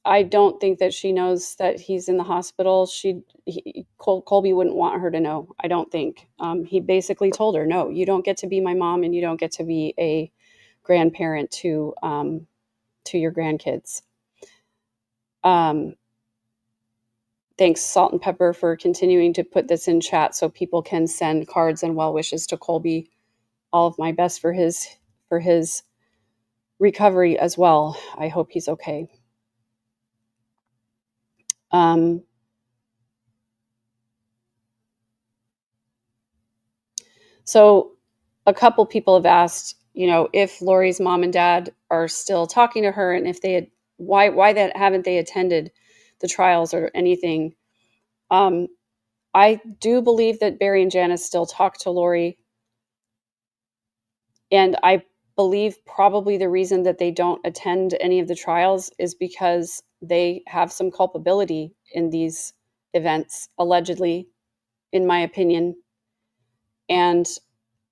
I don't think that she knows that he's in the hospital. Colby wouldn't want her to know, I don't think. He basically told her, no, you don't get to be my mom, and you don't get to be a grandparent to your grandkids. Thanks, Salt and Pepper, for continuing to put this in chat so people can send cards and well wishes to Colby. All of my best for his recovery as well. I hope he's okay. So a couple people have asked, if Lori's mom and dad are still talking to her, and if they had, why that haven't they attended the trials or anything. I do believe that Barry and Janice still talk to Lori. And I believe probably the reason that they don't attend any of the trials is because they have some culpability in these events, allegedly, in my opinion. And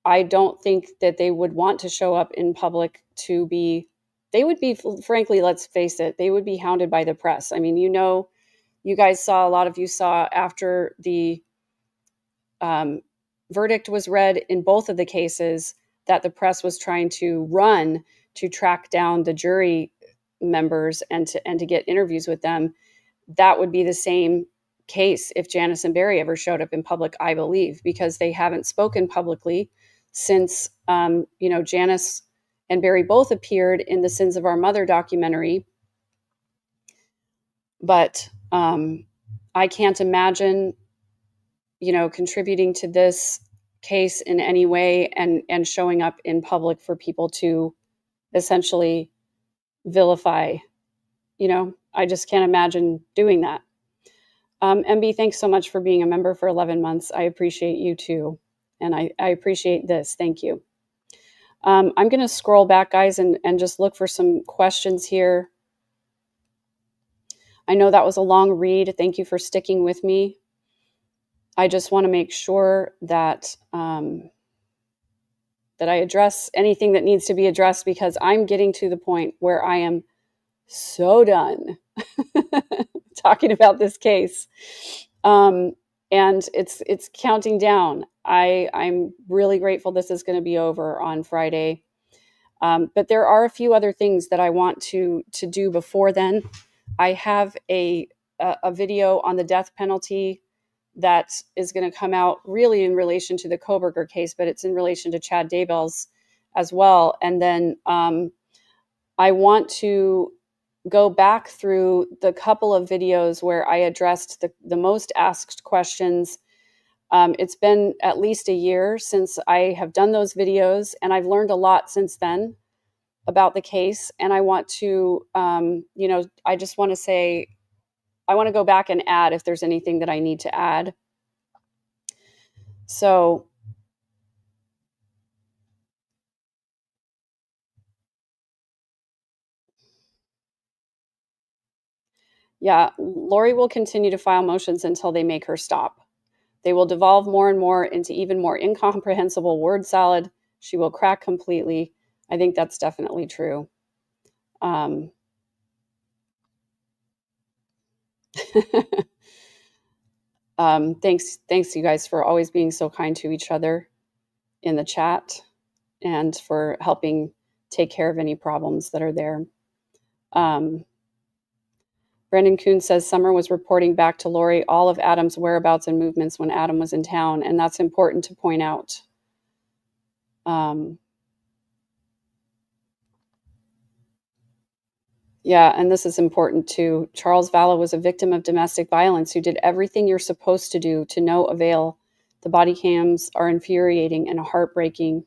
I don't think that they would want to show up in public they would be, frankly, let's face it, they would be hounded by the press. I mean, you guys saw, a lot of you saw after the verdict was read in both of the cases that the press was trying to run to track down the jury members and to get interviews with them. That would be the same case if Janice and Barry ever showed up in public, I believe, because they haven't spoken publicly since, Janice and Barry both appeared in the Sins of Our Mother documentary. But I can't imagine, contributing to this case in any way and showing up in public for people to essentially vilify. I just can't imagine doing that. MB, thanks so much for being a member for 11 months. I appreciate you too. And I appreciate this. Thank you. I'm going to scroll back, guys, and just look for some questions here. I know that was a long read. Thank you for sticking with me. I just want to make sure that that I address anything that needs to be addressed, because I'm getting to the point where I am so done talking about this case. And it's counting down. I'm really grateful this is going to be over on Friday. But there are a few other things that I want to do before then. I have a video on the death penalty that is going to come out really in relation to the Koberger case, but it's in relation to Chad Daybell's as well. And then I want to go back through the couple of videos where I addressed the most asked questions. It's been at least a year since I have done those videos, and I've learned a lot since then about the case. And I want to, I just want to say, I want to go back and add if there's anything that I need to add. So yeah, Lori will continue to file motions until they make her stop. They will devolve more and more into even more incomprehensible word salad. She will crack completely. I think that's definitely true. Thanks you guys for always being so kind to each other in the chat and for helping take care of any problems that are there. Brandon Kuhn says Summer was reporting back to Lori all of Adam's whereabouts and movements when Adam was in town, and that's important to point out. Yeah, and this is important too. Charles Vallow was a victim of domestic violence who did everything you're supposed to do to no avail. The body cams are infuriating and heartbreaking.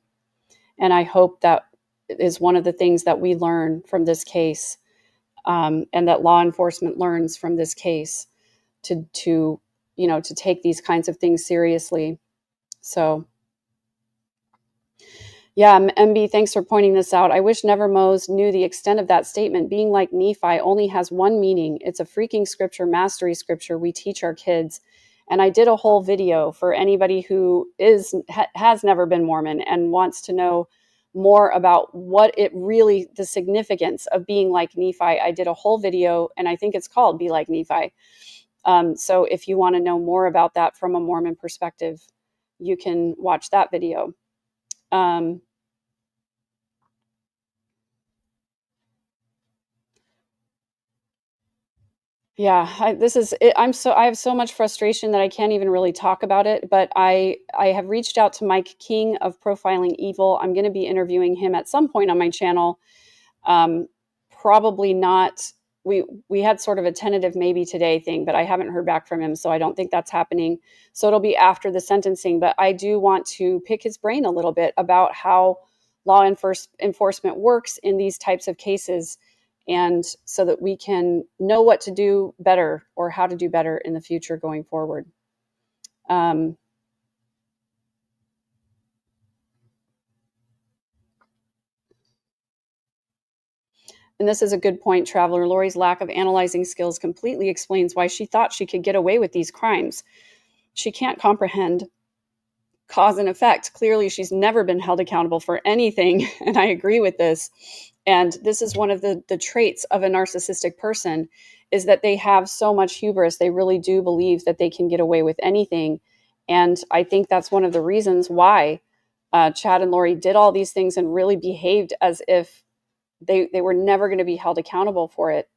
And I hope that is one of the things that we learn from this case, and that law enforcement learns from this case to take these kinds of things seriously. So yeah, MB, thanks for pointing this out. I wish Never Mose knew the extent of that statement. Being like Nephi only has one meaning. It's a freaking scripture, mastery scripture we teach our kids. And I did a whole video for anybody who has never been Mormon and wants to know more about what it really, the significance of being like Nephi. I did a whole video, and I think it's called Be Like Nephi. So if you want to know more about that from a Mormon perspective, you can watch that video. Yeah, I have so much frustration that I can't even really talk about it, but I have reached out to Mike King of Profiling Evil. I'm going to be interviewing him at some point on my channel. Probably not. We had sort of a tentative maybe today thing, but I haven't heard back from him, so I don't think that's happening. So it'll be after the sentencing, but I do want to pick his brain a little bit about how law enforcement works in these types of cases, and so that we can know what to do better or how to do better in the future going forward. And this is a good point, Traveler. Lori's lack of analyzing skills completely explains why she thought she could get away with these crimes. She can't comprehend cause and effect. Clearly, she's never been held accountable for anything, and I agree with this. And this is one of the traits of a narcissistic person, is that they have so much hubris. They really do believe that they can get away with anything. And I think that's one of the reasons why Chad and Lori did all these things and really behaved as if they were never going to be held accountable for it.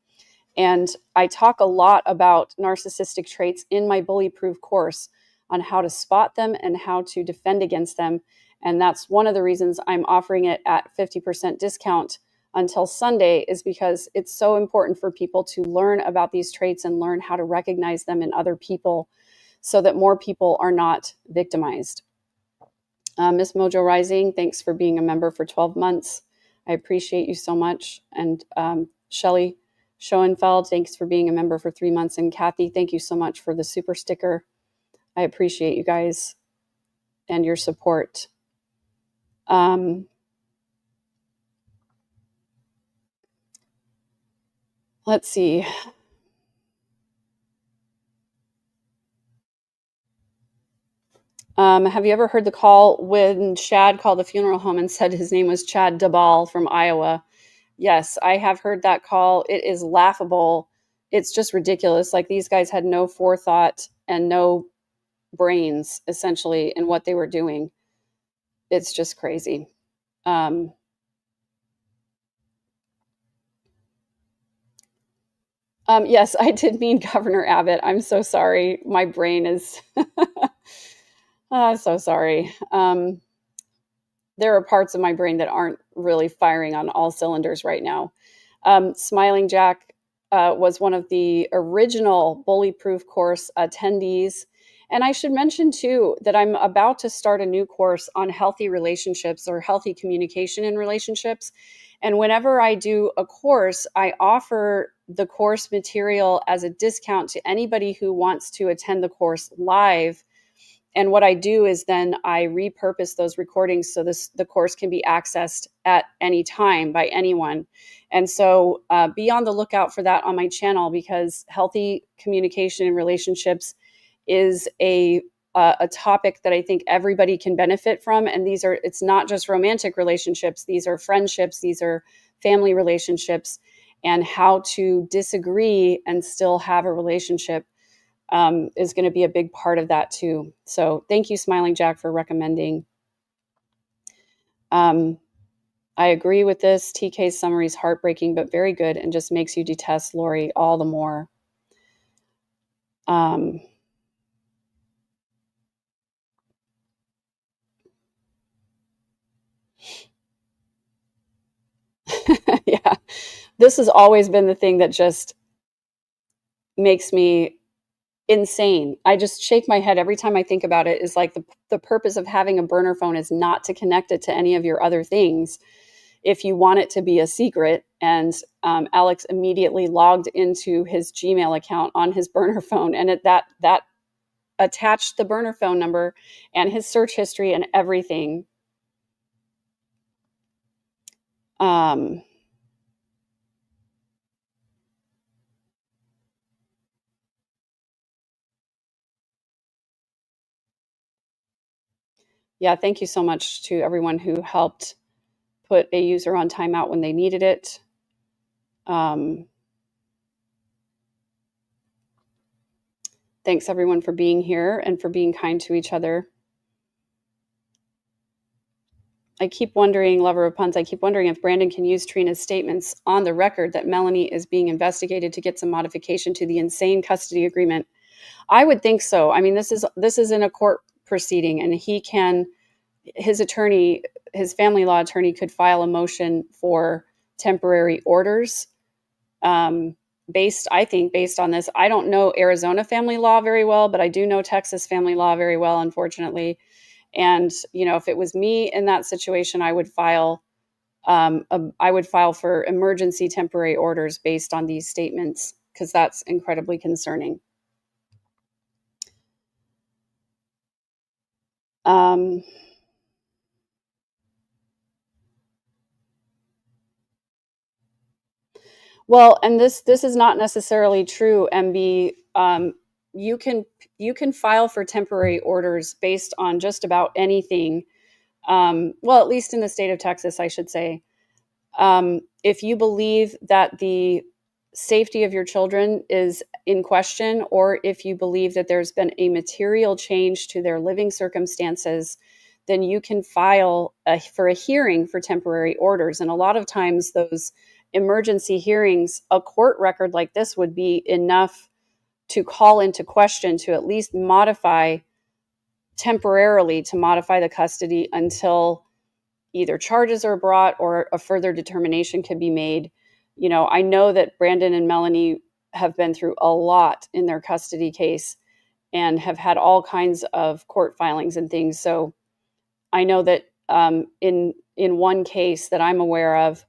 And I talk a lot about narcissistic traits in my Bully-Proof course on how to spot them and how to defend against them. And that's one of the reasons I'm offering it at 50% discount until Sunday, is because it's so important for people to learn about these traits and learn how to recognize them in other people so that more people are not victimized. Miss Mojo Rising, thanks for being a member for 12 months. I appreciate you so much. And Shelly Schoenfeld, thanks for being a member for 3 months. And Kathy, thank you so much for the super sticker. I appreciate you guys and your support. Let's see. Have you ever heard the call when Chad called the funeral home and said his name was Chad Daybell from Iowa? Yes, I have heard that call. It is laughable. It's just ridiculous. Like, these guys had no forethought and no brains, essentially, in what they were doing. It's just crazy. Yes, I did mean Governor Abbott. I'm so sorry. My brain is so sorry. There are parts of my brain that aren't really firing on all cylinders right now. Smiling Jack was one of the original Bully-Proof course attendees. And I should mention, too, that I'm about to start a new course on healthy relationships or healthy communication in relationships. And whenever I do a course, I offer the course material as a discount to anybody who wants to attend the course live. And what I do is then I repurpose those recordings so the course can be accessed at any time by anyone. And so be on the lookout for that on my channel, because healthy communication in relationships is a topic that I think everybody can benefit from. And it's not just romantic relationships. These are friendships. These are family relationships, and how to disagree and still have a relationship. is going to be a big part of that too. So thank you, Smiling Jack, for recommending. I agree with this. TK's summary is heartbreaking, but very good and just makes you detest Lori all the more. Yeah, this has always been the thing that just makes me insane. I just shake my head every time I think about it. Is like the purpose of having a burner phone is not to connect it to any of your other things if you want it to be a secret. And Alex immediately logged into his Gmail account on his burner phone, and that attached the burner phone number and his search history and everything. Yeah, thank you so much to everyone who helped put a user on timeout when they needed it. Thanks everyone for being here and for being kind to each other. I keep wondering, lover of puns, I keep wondering if Brandon can use Trina's statements on the record that Melanie is being investigated to get some modification to the insane custody agreement. I would think so. I mean, this is in a court proceeding, and his attorney, his family law attorney, could file a motion for temporary orders based on this. I don't know Arizona family law very well, but I do know Texas family law very well, unfortunately. And, if it was me in that situation, I would file for emergency temporary orders based on these statements, because that's incredibly concerning. Well, and this is not necessarily true, MB. You can file for temporary orders based on just about anything. Well, at least in the state of Texas, I should say. If you believe that the safety of your children is in question, or if you believe that there's been a material change to their living circumstances, then you can file for a hearing for temporary orders. And a lot of times those emergency hearings, a court record like this would be enough to call into question, to at least temporarily modify the custody until either charges are brought or a further determination can be made. I know that Brandon and Melanie have been through a lot in their custody case and have had all kinds of court filings and things. So I know that in one case that I'm aware of,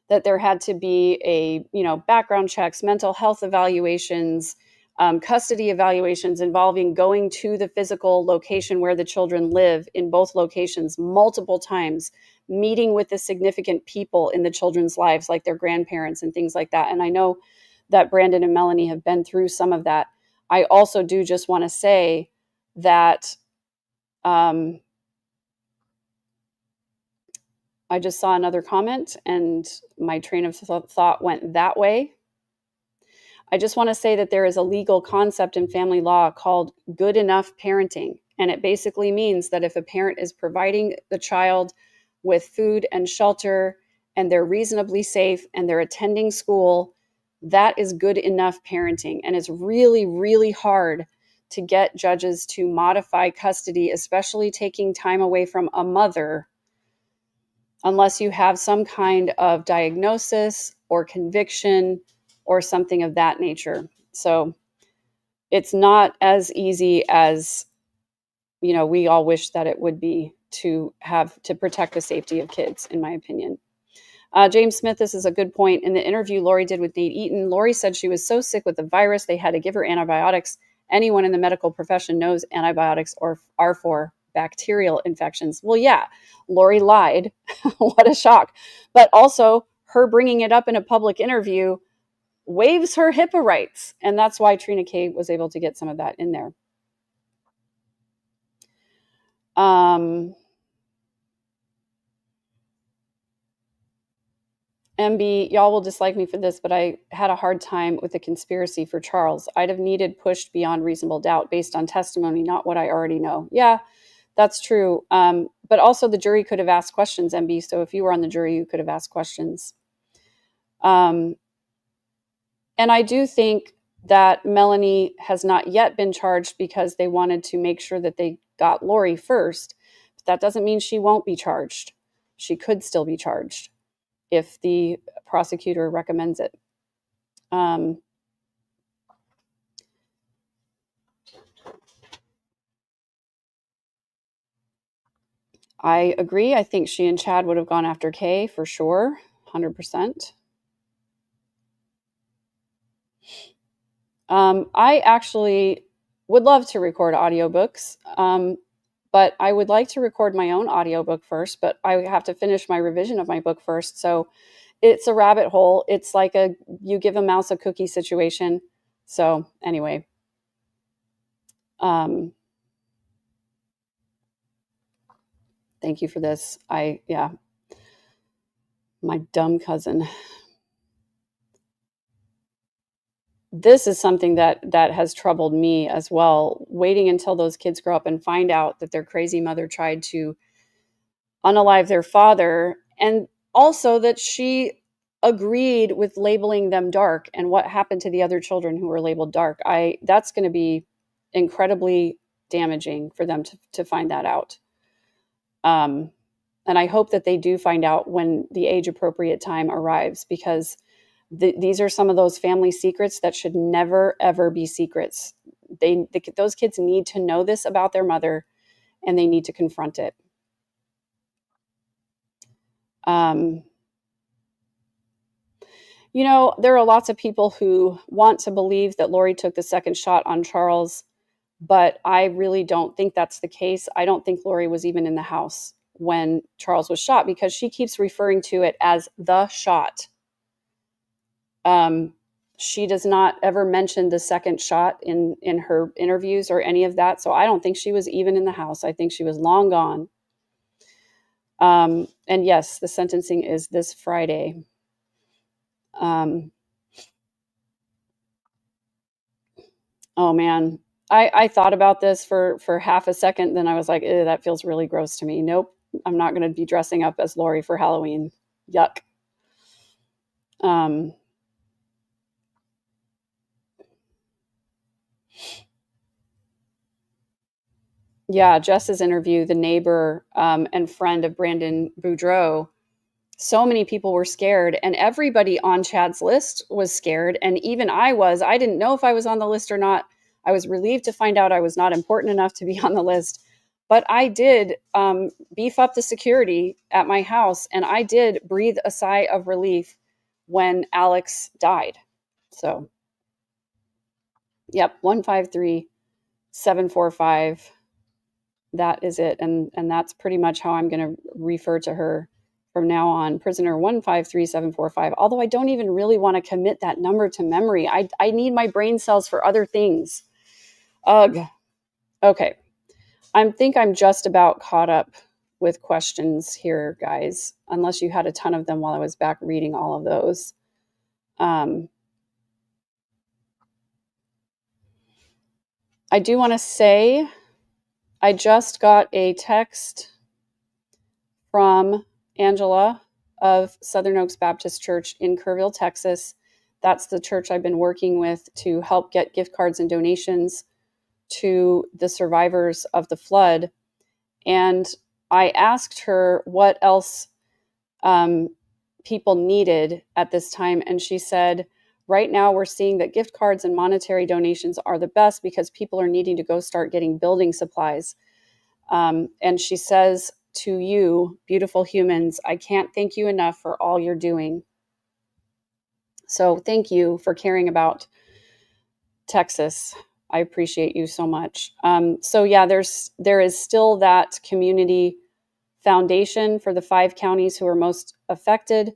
that there had to be background checks, mental health evaluations, custody evaluations involving going to the physical location where the children live in both locations multiple times, meeting with the significant people in the children's lives, like their grandparents and things like that. And I know that Brandon and Melanie have been through some of that. I also do just want to say that I just saw another comment and my train of thought went that way. I just want to say that there is a legal concept in family law called good enough parenting. And it basically means that if a parent is providing the child with food and shelter and they're reasonably safe and they're attending school, that is good enough parenting. And it's really, really hard to get judges to modify custody, especially taking time away from a mother, unless you have some kind of diagnosis or conviction or something of that nature. So it's not as easy as, we all wish that it would be to protect the safety of kids, in my opinion. James Smith, this is a good point. In the interview Lori did with Nate Eaton, Lori said she was so sick with the virus, they had to give her antibiotics. Anyone in the medical profession knows antibiotics are for bacterial infections. Well, yeah, Lori lied. What a shock. But also, her bringing it up in a public interview waives her HIPAA rights. And that's why Trina K was able to get some of that in there. MB, y'all will dislike me for this, but I had a hard time with the conspiracy for Charles. I'd have needed pushed beyond reasonable doubt based on testimony, not what I already know. Yeah, that's true. But also the jury could have asked questions, MB. So if you were on the jury, you could have asked questions. And I do think that Melanie has not yet been charged because they wanted to make sure that they got Lori first. But that doesn't mean she won't be charged. She could still be charged if the prosecutor recommends it. I agree. I think she and Chad would have gone after Kay for sure, 100%. I actually would love to record audiobooks, but I would like to record my own audiobook first, but I have to finish my revision of my book first. So it's a rabbit hole. It's like you give a mouse a cookie situation. So anyway, thank you for this. My dumb cousin. This is something that has troubled me as well, waiting until those kids grow up and find out that their crazy mother tried to unalive their father, and also that she agreed with labeling them dark, and what happened to the other children who were labeled dark. That's going to be incredibly damaging for them to find that out. And I hope that they do find out when the age appropriate time arrives, because these are some of those family secrets that should never, ever be secrets. Those kids need to know this about their mother, and they need to confront it. There are lots of people who want to believe that Lori took the second shot on Charles, but I really don't think that's the case. I don't think Lori was even in the house when Charles was shot, because she keeps referring to it as the shot. She does not ever mention the second shot in her interviews or any of that. So I don't think she was even in the house. I think she was long gone. And yes, the sentencing is this Friday. Oh man, I thought about this for half a second. Then I was like, that feels really gross to me. Nope. I'm not going to be dressing up as Lori for Halloween. Yuck. Yeah, Jess's interview, the neighbor and friend of Brandon Boudreaux, so many people were scared, and everybody on Chad's list was scared. And even I didn't know if I was on the list or not. I was relieved to find out I was not important enough to be on the list, but I did beef up the security at my house, and I did breathe a sigh of relief when Alex died. So, yep, 153745. That is it. And that's pretty much how I'm going to refer to her from now on, prisoner 153745. Although I don't even really want to commit that number to memory. I need my brain cells for other things. Ugh. Okay. I think I'm just about caught up with questions here, guys, unless you had a ton of them while I was back reading all of those. I do want to say, I just got a text from Angela of Southern Oaks Baptist Church in Kerrville, Texas. That's the church I've been working with to help get gift cards and donations to the survivors of the flood. And I asked her what else people needed at this time. And she said, right now we're seeing that gift cards and monetary donations are the best because people are needing to go start getting building supplies. And she says, to you, beautiful humans, I can't thank you enough for all you're doing. So thank you for caring about Texas. I appreciate you so much. So yeah, there is still that community foundation for the 5 counties who are most affected.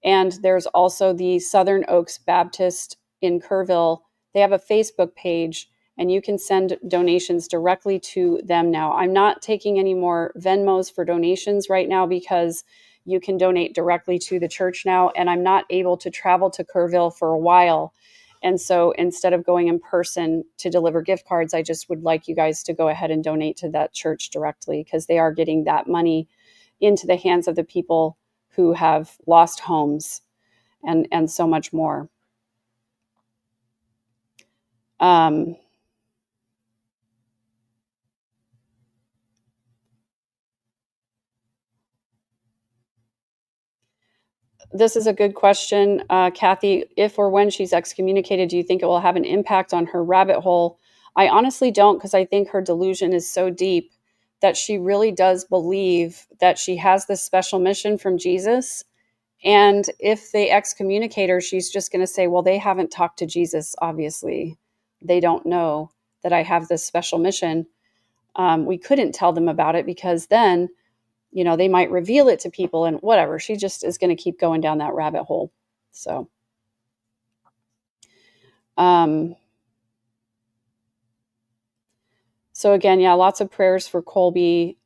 And there's also the Southern Oaks Baptist in Kerrville. They have a Facebook page, and you can send donations directly to them now. I'm not taking any more Venmos for donations right now because you can donate directly to the church now. And I'm not able to travel to Kerrville for a while. And so instead of going in person to deliver gift cards, I just would like you guys to go ahead and donate to that church directly, because they are getting that money into the hands of the people who have lost homes and so much more. This is a good question, Kathy. If or when she's excommunicated, do you think it will have an impact on her rabbit hole? I honestly don't, because I think her delusion is so deep that she really does believe that she has this special mission from Jesus. And if they excommunicate her, she's just going to say, well, they haven't talked to Jesus, obviously. They don't know that I have this special mission. We couldn't tell them about it, because then, you know, they might reveal it to people and whatever. She just is going to keep going down that rabbit hole. So, so again, yeah, lots of prayers for Colby.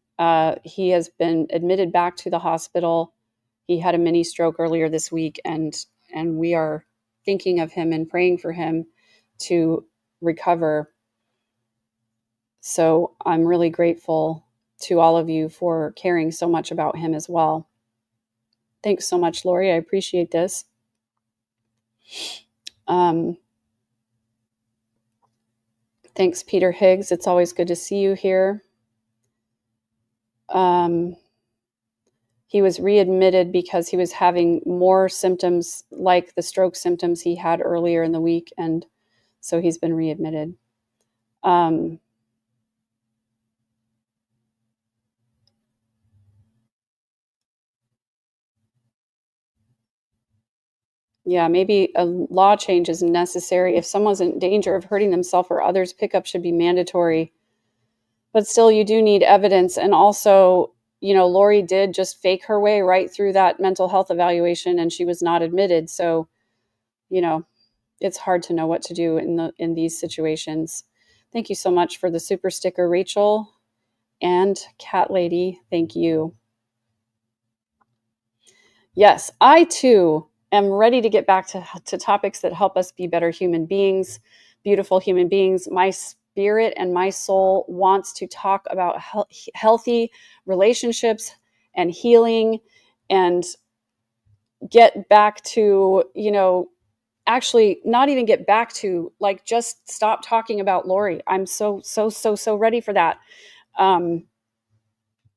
He has been admitted back to the hospital. He had a mini stroke earlier this week, and we are thinking of him and praying for him to recover. So I'm really grateful to all of you for caring so much about him as well. Thanks so much, Lori. I appreciate this. Thanks, Peter Higgs. It's always good to see you here. He was readmitted because he was having more symptoms like the stroke symptoms he had earlier in the week, and so he's been readmitted. Yeah, maybe a law change is necessary. If someone's in danger of hurting themselves or others, pickup should be mandatory. But still, you do need evidence. And also, you know, Lori did just fake her way right through that mental health evaluation, and she was not admitted. So, you know, it's hard to know what to do in these situations. Thank you so much for the super sticker, Rachel and Cat Lady. Thank you. Yes, I too am ready to get back to topics that help us be better human beings, beautiful human beings. My spirit and my soul wants to talk about healthy relationships and healing, and get back to, you know, actually not even get back to, like, just stop talking about Lori. I'm so ready for that.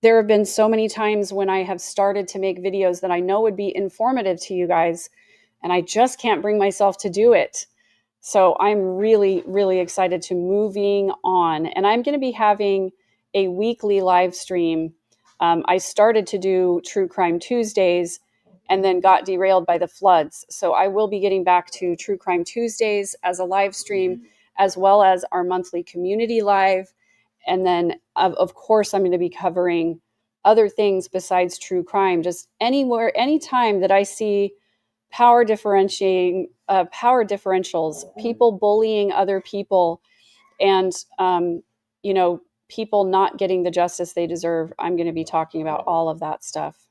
There have been so many times when I have started to make videos that I know would be informative to you guys, and I just can't bring myself to do it. So I'm really, really excited to moving on. And I'm going to be having a weekly live stream. I started to do True Crime Tuesdays and then got derailed by the floods. So I will be getting back to True Crime Tuesdays as a live stream, as well as our monthly community live. And then, of course, I'm going to be covering other things besides true crime. Just anywhere, anytime that I see power differentials, people bullying other people, and you know, people not getting the justice they deserve, I'm going to be talking about all of that stuff.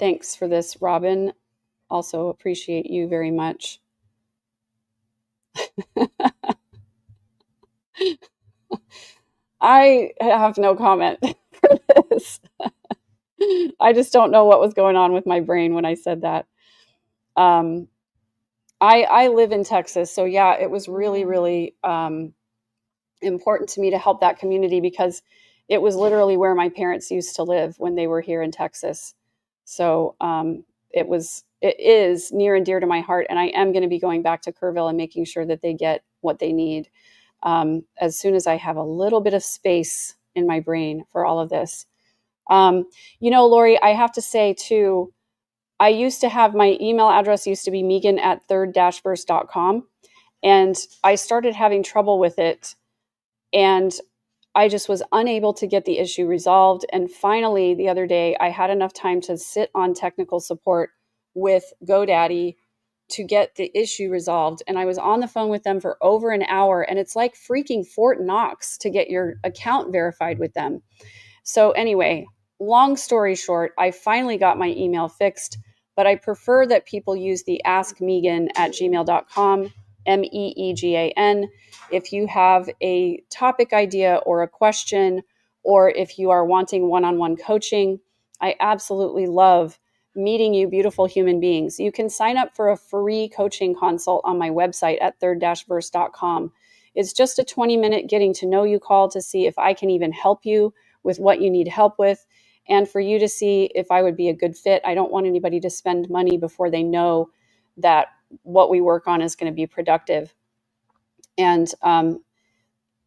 Thanks for this, Robin. Also appreciate you very much. I have no comment for this. I just don't know what was going on with my brain when I said that. I live in Texas, so yeah, it was really, really important to me to help that community, because it was literally where my parents used to live when they were here in Texas. So it is near and dear to my heart, and I am going to be going back to Kerrville and making sure that they get what they need as soon as I have a little bit of space in my brain for all of this. You know, Lori, I have to say too, I used to have, my email address used to be megan@third-verse.com, and I started having trouble with it, and I just was unable to get the issue resolved. And finally, the other day, I had enough time to sit on technical support with GoDaddy to get the issue resolved. And I was on the phone with them for over an hour, and it's like freaking Fort Knox to get your account verified with them. So anyway, long story short, I finally got my email fixed, but I prefer that people use the askmegan@gmail.com, MEEGAN. If you have a topic idea or a question, or if you are wanting one-on-one coaching, I absolutely love meeting you beautiful human beings. You can sign up for a free coaching consult on my website at third-verse.com. It's just a 20-minute getting to know you call to see if I can even help you with what you need help with, and for you to see if I would be a good fit. I don't want anybody to spend money before they know that what we work on is going to be productive. And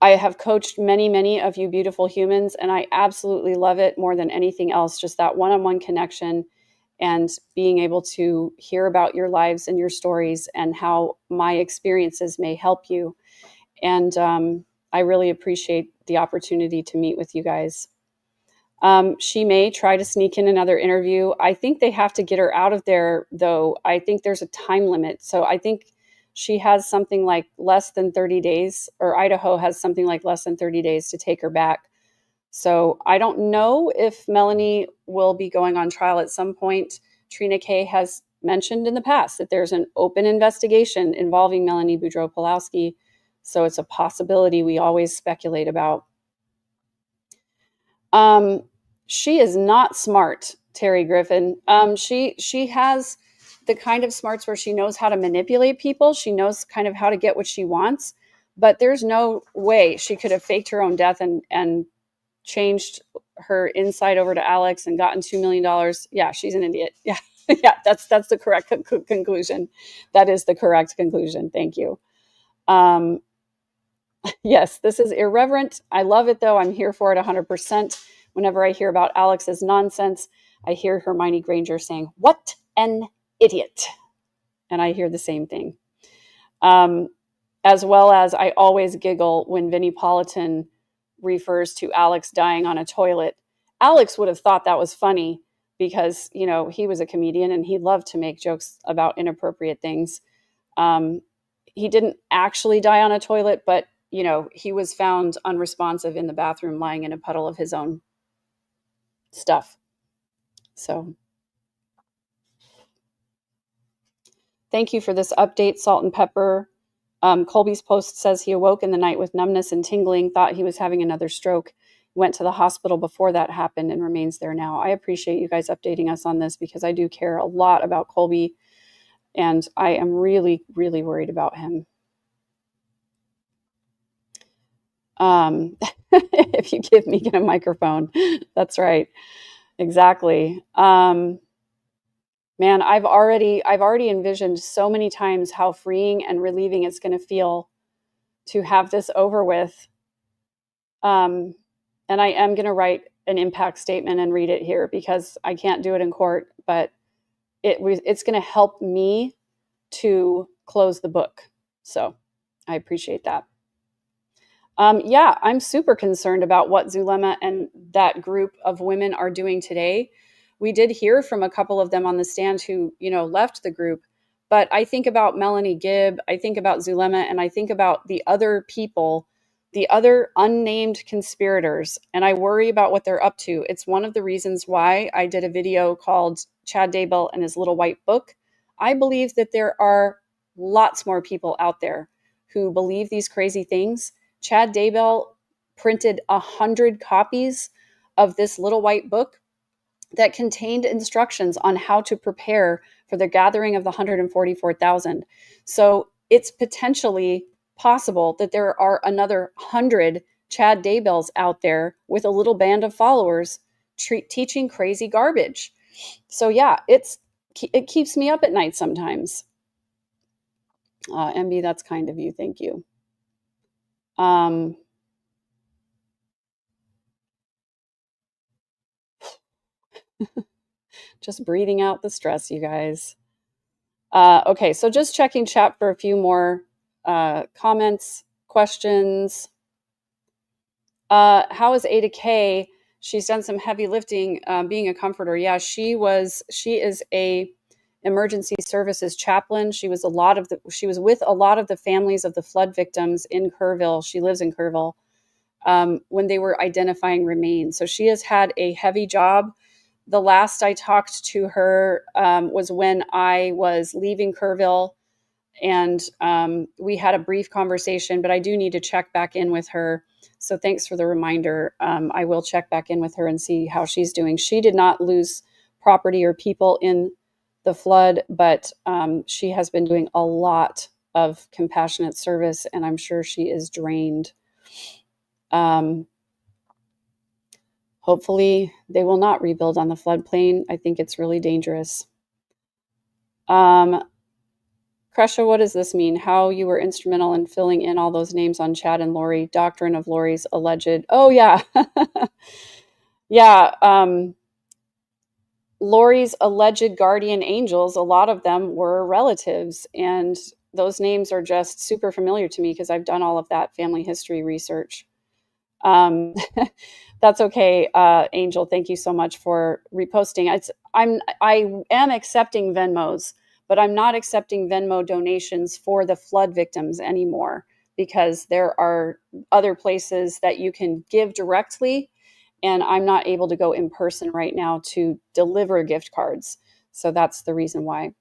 I have coached many, many of you beautiful humans, and I absolutely love it more than anything else, just that one-on-one connection and being able to hear about your lives and your stories and how my experiences may help you. And I really appreciate the opportunity to meet with you guys. She may try to sneak in another interview. I think they have to get her out of there, though. I think there's a time limit. So I think she has something like less than 30 days, or Idaho has something like less than 30 days to take her back. So I don't know if Melanie will be going on trial at some point. Trina Kay has mentioned in the past that there's an open investigation involving Melanie Boudreaux-Pulowski. So it's a possibility we always speculate about. She is not smart, Terry Griffin. She has the kind of smarts where she knows how to manipulate people. She knows kind of how to get what she wants, but there's no way she could have faked her own death and changed her inside over to Alex and gotten $2 million. Yeah, she's an idiot. Yeah. Yeah, that's the correct conclusion. That is the correct conclusion. Thank you. Yes, this is irreverent. I love it, though. I'm here for it 100%. Whenever I hear about Alex's nonsense, I hear Hermione Granger saying, "What an idiot." And I hear the same thing. As well as I always giggle when Vinnie Politan refers to Alex dying on a toilet. Alex would have thought that was funny because, you know, he was a comedian and he loved to make jokes about inappropriate things. He didn't actually die on a toilet, but, you know, he was found unresponsive in the bathroom lying in a puddle of his own stuff. So thank you for this update, Salt and Pepper. Colby's post says he awoke in the night with numbness and tingling, thought he was having another stroke, went to the hospital before that happened and remains there now. I appreciate you guys updating us on this because I do care a lot about Colby and I am really, really worried about him. If you give Megan a microphone, that's right. Exactly. Man, I've already envisioned so many times how freeing and relieving it's going to feel to have this over with. And I am going to write an impact statement and read it here because I can't do it in court, but it's going to help me to close the book. So I appreciate that. Yeah, I'm super concerned about what Zulema and that group of women are doing today. We did hear from a couple of them on the stand who, you know, left the group. But I think about Melanie Gibb, I think about Zulema, and I think about the other people, the other unnamed conspirators, and I worry about what they're up to. It's one of the reasons why I did a video called Chad Daybell and His Little White Book. I believe that there are lots more people out there who believe these crazy things. Chad Daybell printed 100 copies of this little white book that contained instructions on how to prepare for the gathering of the 144,000. So it's potentially possible that there are another 100 Chad Daybells out there with a little band of followers teaching crazy garbage. So yeah, it keeps me up at night sometimes. MB, that's kind of you. Thank you. Just breathing out the stress, you guys. Okay, so just checking chat for a few more comments, questions. How is Ada K? She's done some heavy lifting, being a comforter. Yeah, she is a emergency services chaplain. She was with a lot of the families of the flood victims in Kerrville. She lives in Kerrville, when they were identifying remains. So she has had a heavy job. The last I talked to her was when I was leaving Kerrville, and we had a brief conversation, but I do need to check back in with her. So thanks for the reminder. I will check back in with her and see how she's doing. She did not lose property or people in the flood, but she has been doing a lot of compassionate service, and I'm sure she is drained. Hopefully they will not rebuild on the floodplain. I think it's really dangerous. Kresha, what does this mean? How you were instrumental in filling in all those names on Chad and Lori, doctrine of Lori's alleged. Oh yeah. Yeah. Lori's alleged guardian angels, a lot of them were relatives, and those names are just super familiar to me because I've done all of that family history research. That's okay, Angel. Thank you so much for reposting. I am accepting Venmos, but I'm not accepting Venmo donations for the flood victims anymore, because there are other places that you can give directly, and I'm not able to go in person right now to deliver gift cards. So that's the reason why.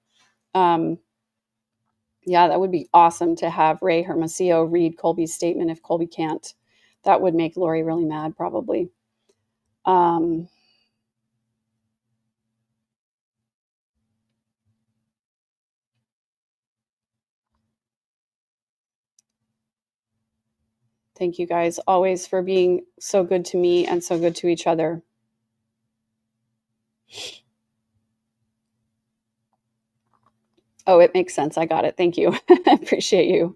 Yeah, that would be awesome to have Ray Hermosillo read Colby's statement if Colby can't. That would make Lori really mad, probably. Thank you guys always for being so good to me and so good to each other. Oh, it makes sense. I got it. Thank you. I appreciate you.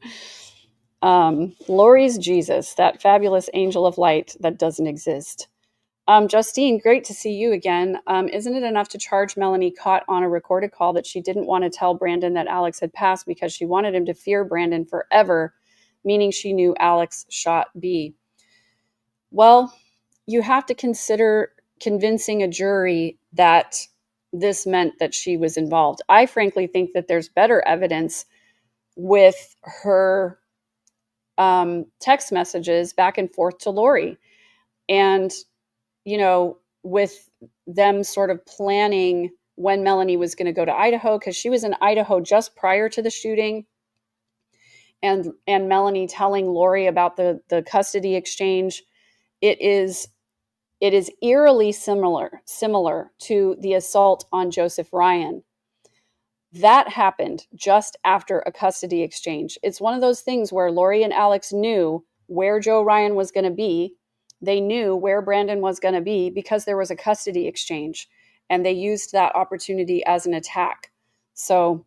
Lori's Jesus, that fabulous angel of light that doesn't exist. Justine, great to see you again. Isn't it enough to charge Melanie caught on a recorded call that she didn't want to tell Brandon that Alex had passed because she wanted him to fear Brandon forever, meaning she knew Alex shot B? Well, you have to consider convincing a jury that this meant that she was involved. I frankly think that there's better evidence with her text messages back and forth to Lori. And, you know, with them sort of planning when Melanie was going to go to Idaho, because she was in Idaho just prior to the shooting. And Melanie telling Lori about the custody exchange. It is eerily similar to the assault on Joseph Ryan. That happened just after a custody exchange. It's one of those things where Lori and Alex knew where Joe Ryan was going to be. They knew where Brandon was going to be because there was a custody exchange, and they used that opportunity as an attack. So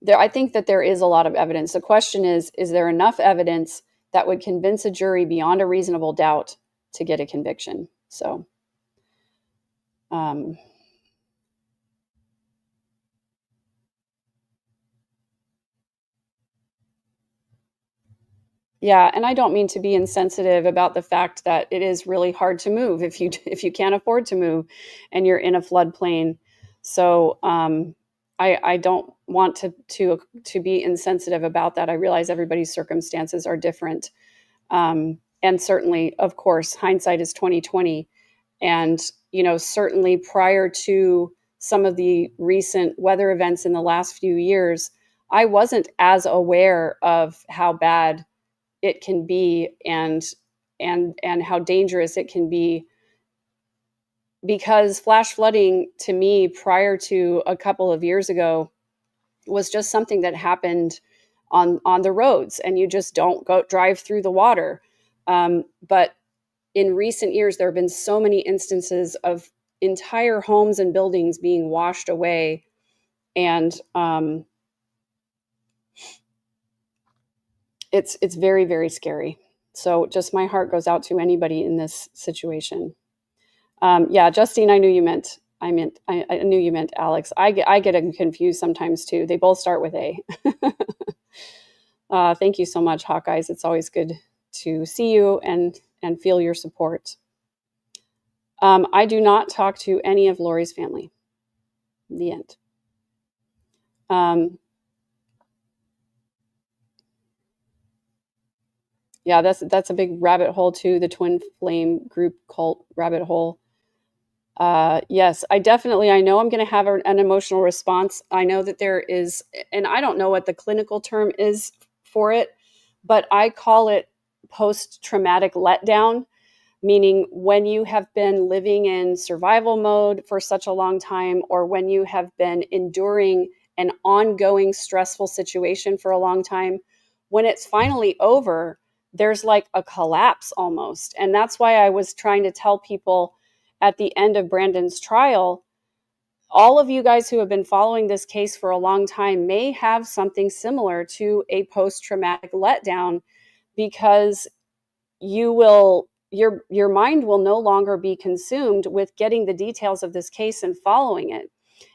I think that there is a lot of evidence. The question is there enough evidence that would convince a jury beyond a reasonable doubt to get a conviction? So, yeah, and I don't mean to be insensitive about the fact that it is really hard to move if you can't afford to move and you're in a floodplain. So I don't want to be insensitive about that. I realize everybody's circumstances are different, and certainly, of course, hindsight is 20/20. And certainly prior to some of the recent weather events in the last few years, I wasn't as aware of how bad it can be and how dangerous it can be, because flash flooding to me prior to a couple of years ago was just something that happened on the roads, and you just don't go drive through the water. But in recent years, there have been so many instances of entire homes and buildings being washed away, and it's very, very scary. So just my heart goes out to anybody in this situation. Yeah, Justine, I knew you meant Alex. I get them confused sometimes too. They both start with A. Thank you so much, Hawkeyes. It's always good to see you and feel your support. I do not talk to any of Lori's family. The end. Yeah, that's a big rabbit hole too, the twin flame group cult rabbit hole. Yes, I know I'm going to have an emotional response. I know that there is, and I don't know what the clinical term is for it, but I call it post-traumatic letdown, meaning when you have been living in survival mode for such a long time, or when you have been enduring an ongoing stressful situation for a long time, when it's finally over, there's like a collapse almost. And that's why I was trying to tell people at the end of Brandon's trial, all of you guys who have been following this case for a long time may have something similar to a post-traumatic letdown, because your mind will no longer be consumed with getting the details of this case and following it.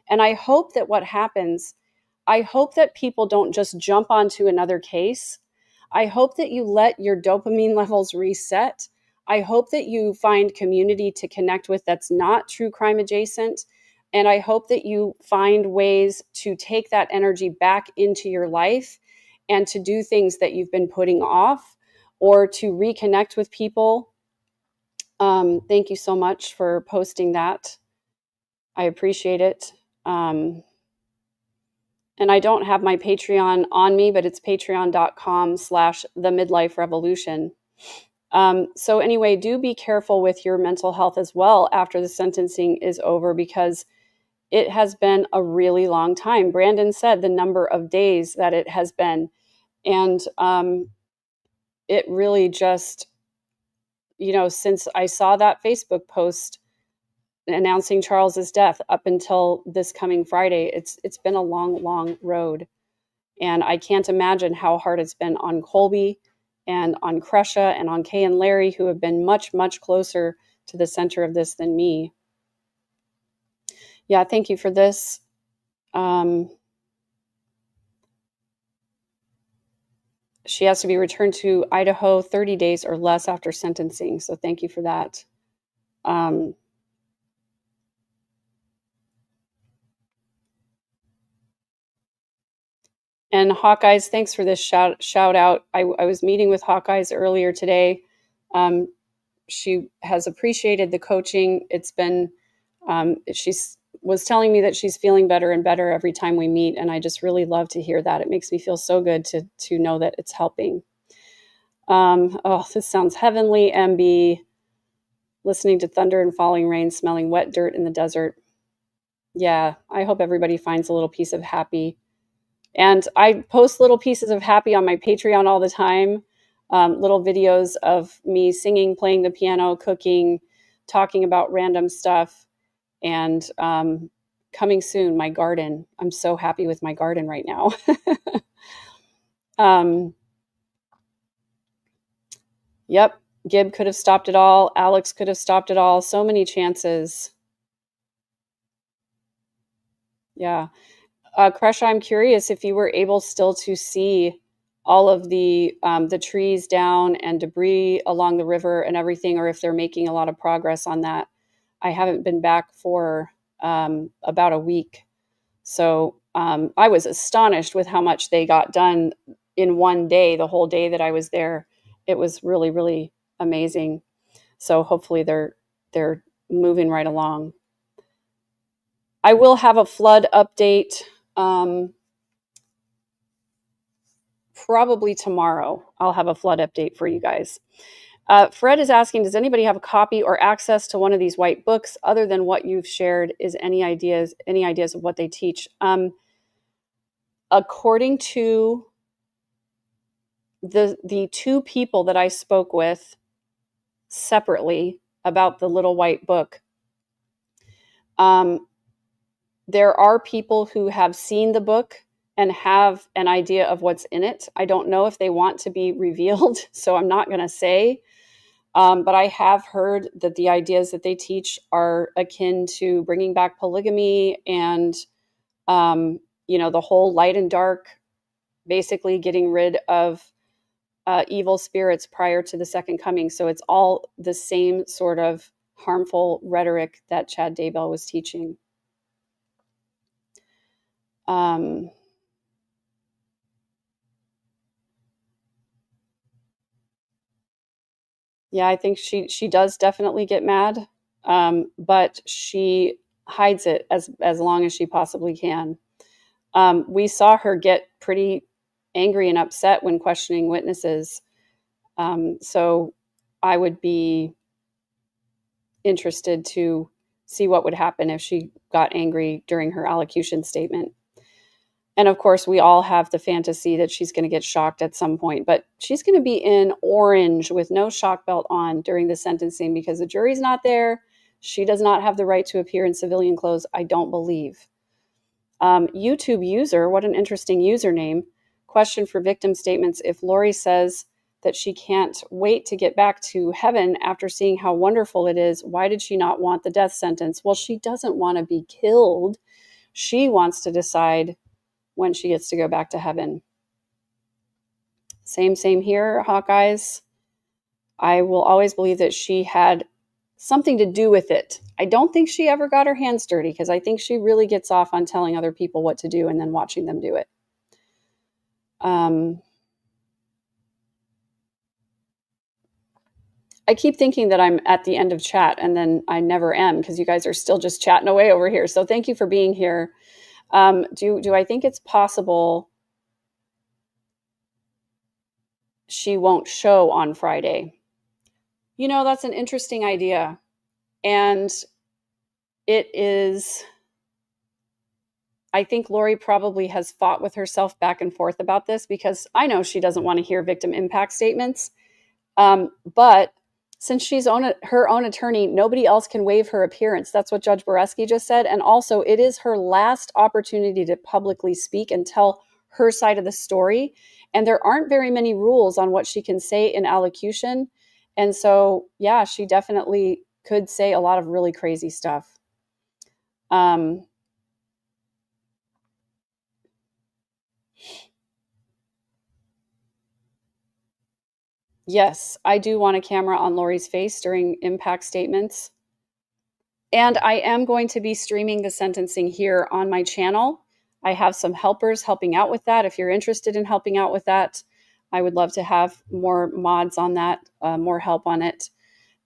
And I hope that what happens, I hope that people don't just jump onto another case. I hope that you let your dopamine levels reset. I hope that you find community to connect with that's not true crime adjacent. And I hope that you find ways to take that energy back into your life and to do things that you've been putting off, or to reconnect with people. Thank you so much for posting that. I appreciate it. And I don't have my Patreon on me, but it's patreon.com/themidliferevolution. So anyway, do be careful with your mental health as well after the sentencing is over, because it has been a really long time. Brandon said the number of days that it has been. And it really just, since I saw that Facebook post announcing Charles's death up until this coming Friday, it's been a long road. And I can't imagine how hard it's been on Colby and on Kresha and on Kay and Larry, who have been much closer to the center of this than me. Yeah, thank you for this. She has to be returned to Idaho 30 days or less after sentencing. So thank you for that. And Hawkeyes, thanks for this shout out. I was meeting with Hawkeyes earlier today. She has appreciated the coaching. It's been, she's was telling me that she's feeling better and better every time we meet. And I just really love to hear that. It makes me feel so good to know that it's helping. Oh, this sounds heavenly, MB. Listening to thunder and falling rain, smelling wet dirt in the desert. Yeah, I hope everybody finds a little piece of happy. And I post little pieces of happy on my Patreon all the time. Little videos of me singing, playing the piano, cooking, talking about random stuff. And coming soon, my garden. I'm so happy with my garden right now. Yep, Gib could have stopped it all. Alex could have stopped it all. So many chances. Yeah. Kresha, I'm curious if you were able still to see all of the trees down and debris along the river and everything, or if they're making a lot of progress on that. I haven't been back for about a week. So I was astonished with how much they got done in one day, the whole day that I was there. It was really amazing. So hopefully they're moving right along. I will have a flood update probably tomorrow. I'll have a flood update for you guys. Fred is asking, does anybody have a copy or access to one of these white books other than what you've shared? Is any ideas of what they teach? According to the two people that I spoke with separately about the little white book, there are people who have seen the book and have an idea of what's in it. I don't know if they want to be revealed, so I'm not going to say. But I have heard that the ideas that they teach are akin to bringing back polygamy and, the whole light and dark, basically getting rid of evil spirits prior to the second coming. So it's all the same sort of harmful rhetoric that Chad Daybell was teaching. Um, yeah, I think she does definitely get mad, but she hides it as long as she possibly can. We saw her get pretty angry and upset when questioning witnesses. So I would be interested to see what would happen if she got angry during her allocution statement. And of course, we all have the fantasy that she's going to get shocked at some point, but she's going to be in orange with no shock belt on during the sentencing because the jury's not there. She does not have the right to appear in civilian clothes, I don't believe. YouTube user, what an interesting username. Question for victim statements. If Lori says that she can't wait to get back to heaven after seeing how wonderful it is, why did she not want the death sentence? Well, she doesn't want to be killed. She wants to decide when she gets to go back to heaven. Same here, Hawkeyes. I will always believe that she had something to do with it. I don't think she ever got her hands dirty because I think she really gets off on telling other people what to do and then watching them do it. I keep thinking that I'm at the end of chat and then I never am because you guys are still just chatting away over here. So thank you for being here. Do I think it's possible she won't show on Friday? You know, that's an interesting idea. And it is, I think Lori probably has fought with herself back and forth about this because I know she doesn't want to hear victim impact statements. But since she's her own attorney, nobody else can waive her appearance. That's what Judge Boreski just said. And also, it is her last opportunity to publicly speak and tell her side of the story. And there aren't very many rules on what she can say in allocution. And so, yeah, she definitely could say a lot of really crazy stuff. Yes, I do want a camera on Lori's face during impact statements. And I am going to be streaming the sentencing here on my channel. I have some helpers helping out with that. If you're interested in helping out with that, I would love to have more mods on that, more help on it.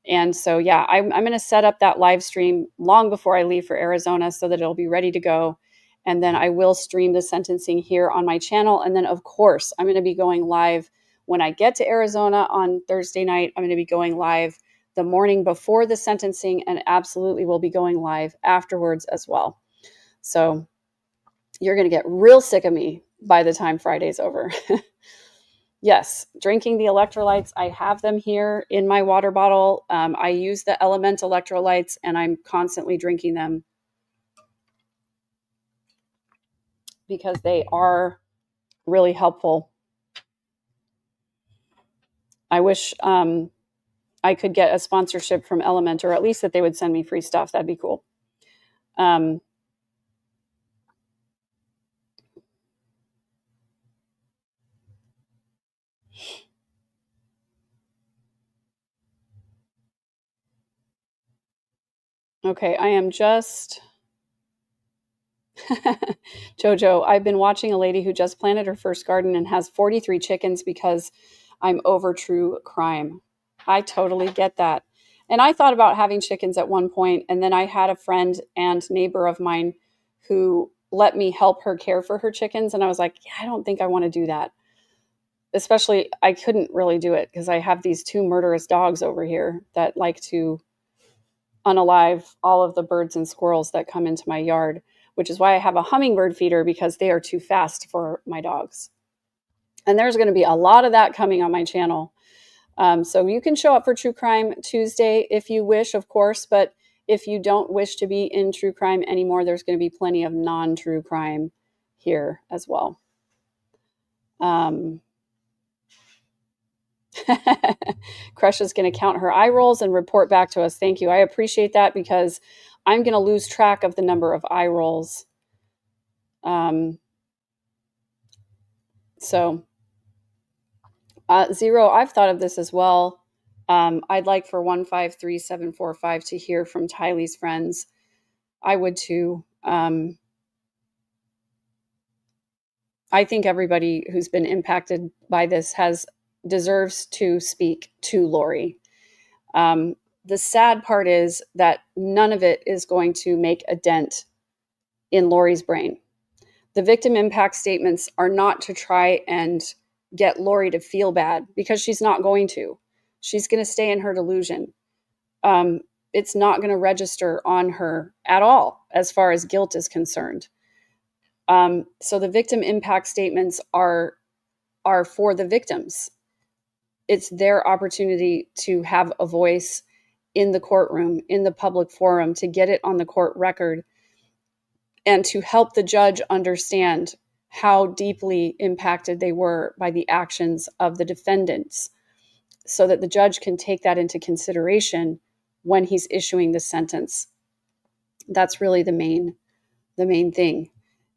And so, yeah, I'm going to set up that live stream long before I leave for Arizona so that it'll be ready to go. And then I will stream the sentencing here on my channel. And then, of course, I'm going to be going live when I get to Arizona on Thursday night. I'm going to be going live the morning before the sentencing and absolutely will be going live afterwards as well. So you're going to get real sick of me by the time Friday's over. Yes, drinking the electrolytes. I have them here in my water bottle. I use the Element electrolytes and I'm constantly drinking them because they are really helpful. I wish I could get a sponsorship from Element, or at least that they would send me free stuff. That'd be cool. Okay, I am just... Jojo, I've been watching a lady who just planted her first garden and has 43 chickens because I'm over true crime. I totally get that. And I thought about having chickens at one point, and then I had a friend and neighbor of mine who let me help her care for her chickens. And I was like, yeah, I don't think I want to do that. Especially, I couldn't really do it because I have these two murderous dogs over here that like to unalive all of the birds and squirrels that come into my yard, which is why I have a hummingbird feeder because they are too fast for my dogs. And there's going to be a lot of that coming on my channel. So you can show up for True Crime Tuesday if you wish, of course, but if you don't wish to be in true crime anymore, there's going to be plenty of non-true crime here as well. Crush is going to count her eye rolls and report back to us. Thank you. I appreciate that because I'm going to lose track of the number of eye rolls. Zero, I've thought of this as well. I'd like for 153745 to hear from Tylee's friends. I would too. I think everybody who's been impacted by this deserves to speak to Lori. The sad part is that none of it is going to make a dent in Lori's brain. The victim impact statements are not to try and get Lori to feel bad, because she's not going to. She's going to stay in her delusion. It's not going to register on her at all as far as guilt is concerned. So the victim impact statements are for the victims. It's their opportunity to have a voice in the courtroom, in the public forum, to get it on the court record, and to help the judge understand how deeply impacted they were by the actions of the defendants, so that the judge can take that into consideration when he's issuing the sentence. That's really the main thing.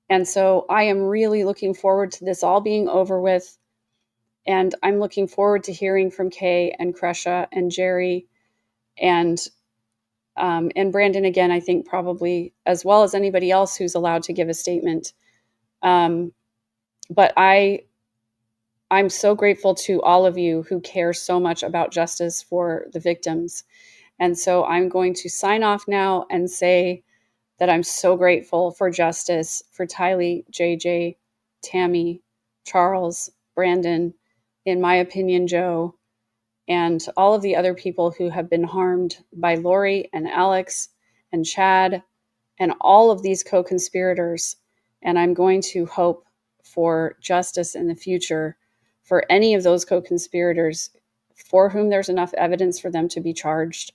And so I am really looking forward to this all being over with. And I'm looking forward to hearing from Kay and Kresha and Jerry and Brandon again, I think probably, as well as anybody else who's allowed to give a statement. But I'm so grateful to all of you who care so much about justice for the victims. And so I'm going to sign off now and say that I'm so grateful for justice for Tylee, JJ, Tammy, Charles, Brandon, in my opinion, Joe, and all of the other people who have been harmed by Lori and Alex and Chad and all of these co-conspirators. And I'm going to hope for justice in the future for any of those co-conspirators for whom there's enough evidence for them to be charged.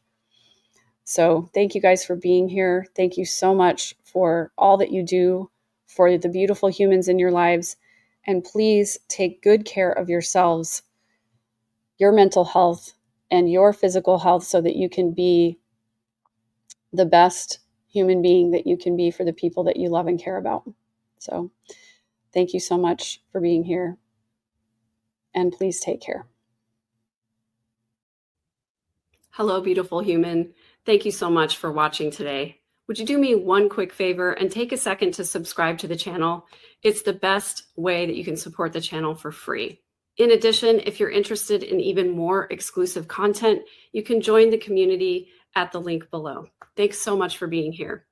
So thank you guys for being here. Thank you so much for all that you do for the beautiful humans in your lives. And please take good care of yourselves, your mental health, and your physical health, so that you can be the best human being that you can be for the people that you love and care about. So thank you so much for being here. And please take care. Hello, beautiful human. Thank you so much for watching today. Would you do me one quick favor and take a second to subscribe to the channel? It's the best way that you can support the channel for free. In addition, if you're interested in even more exclusive content, you can join the community at the link below. Thanks so much for being here.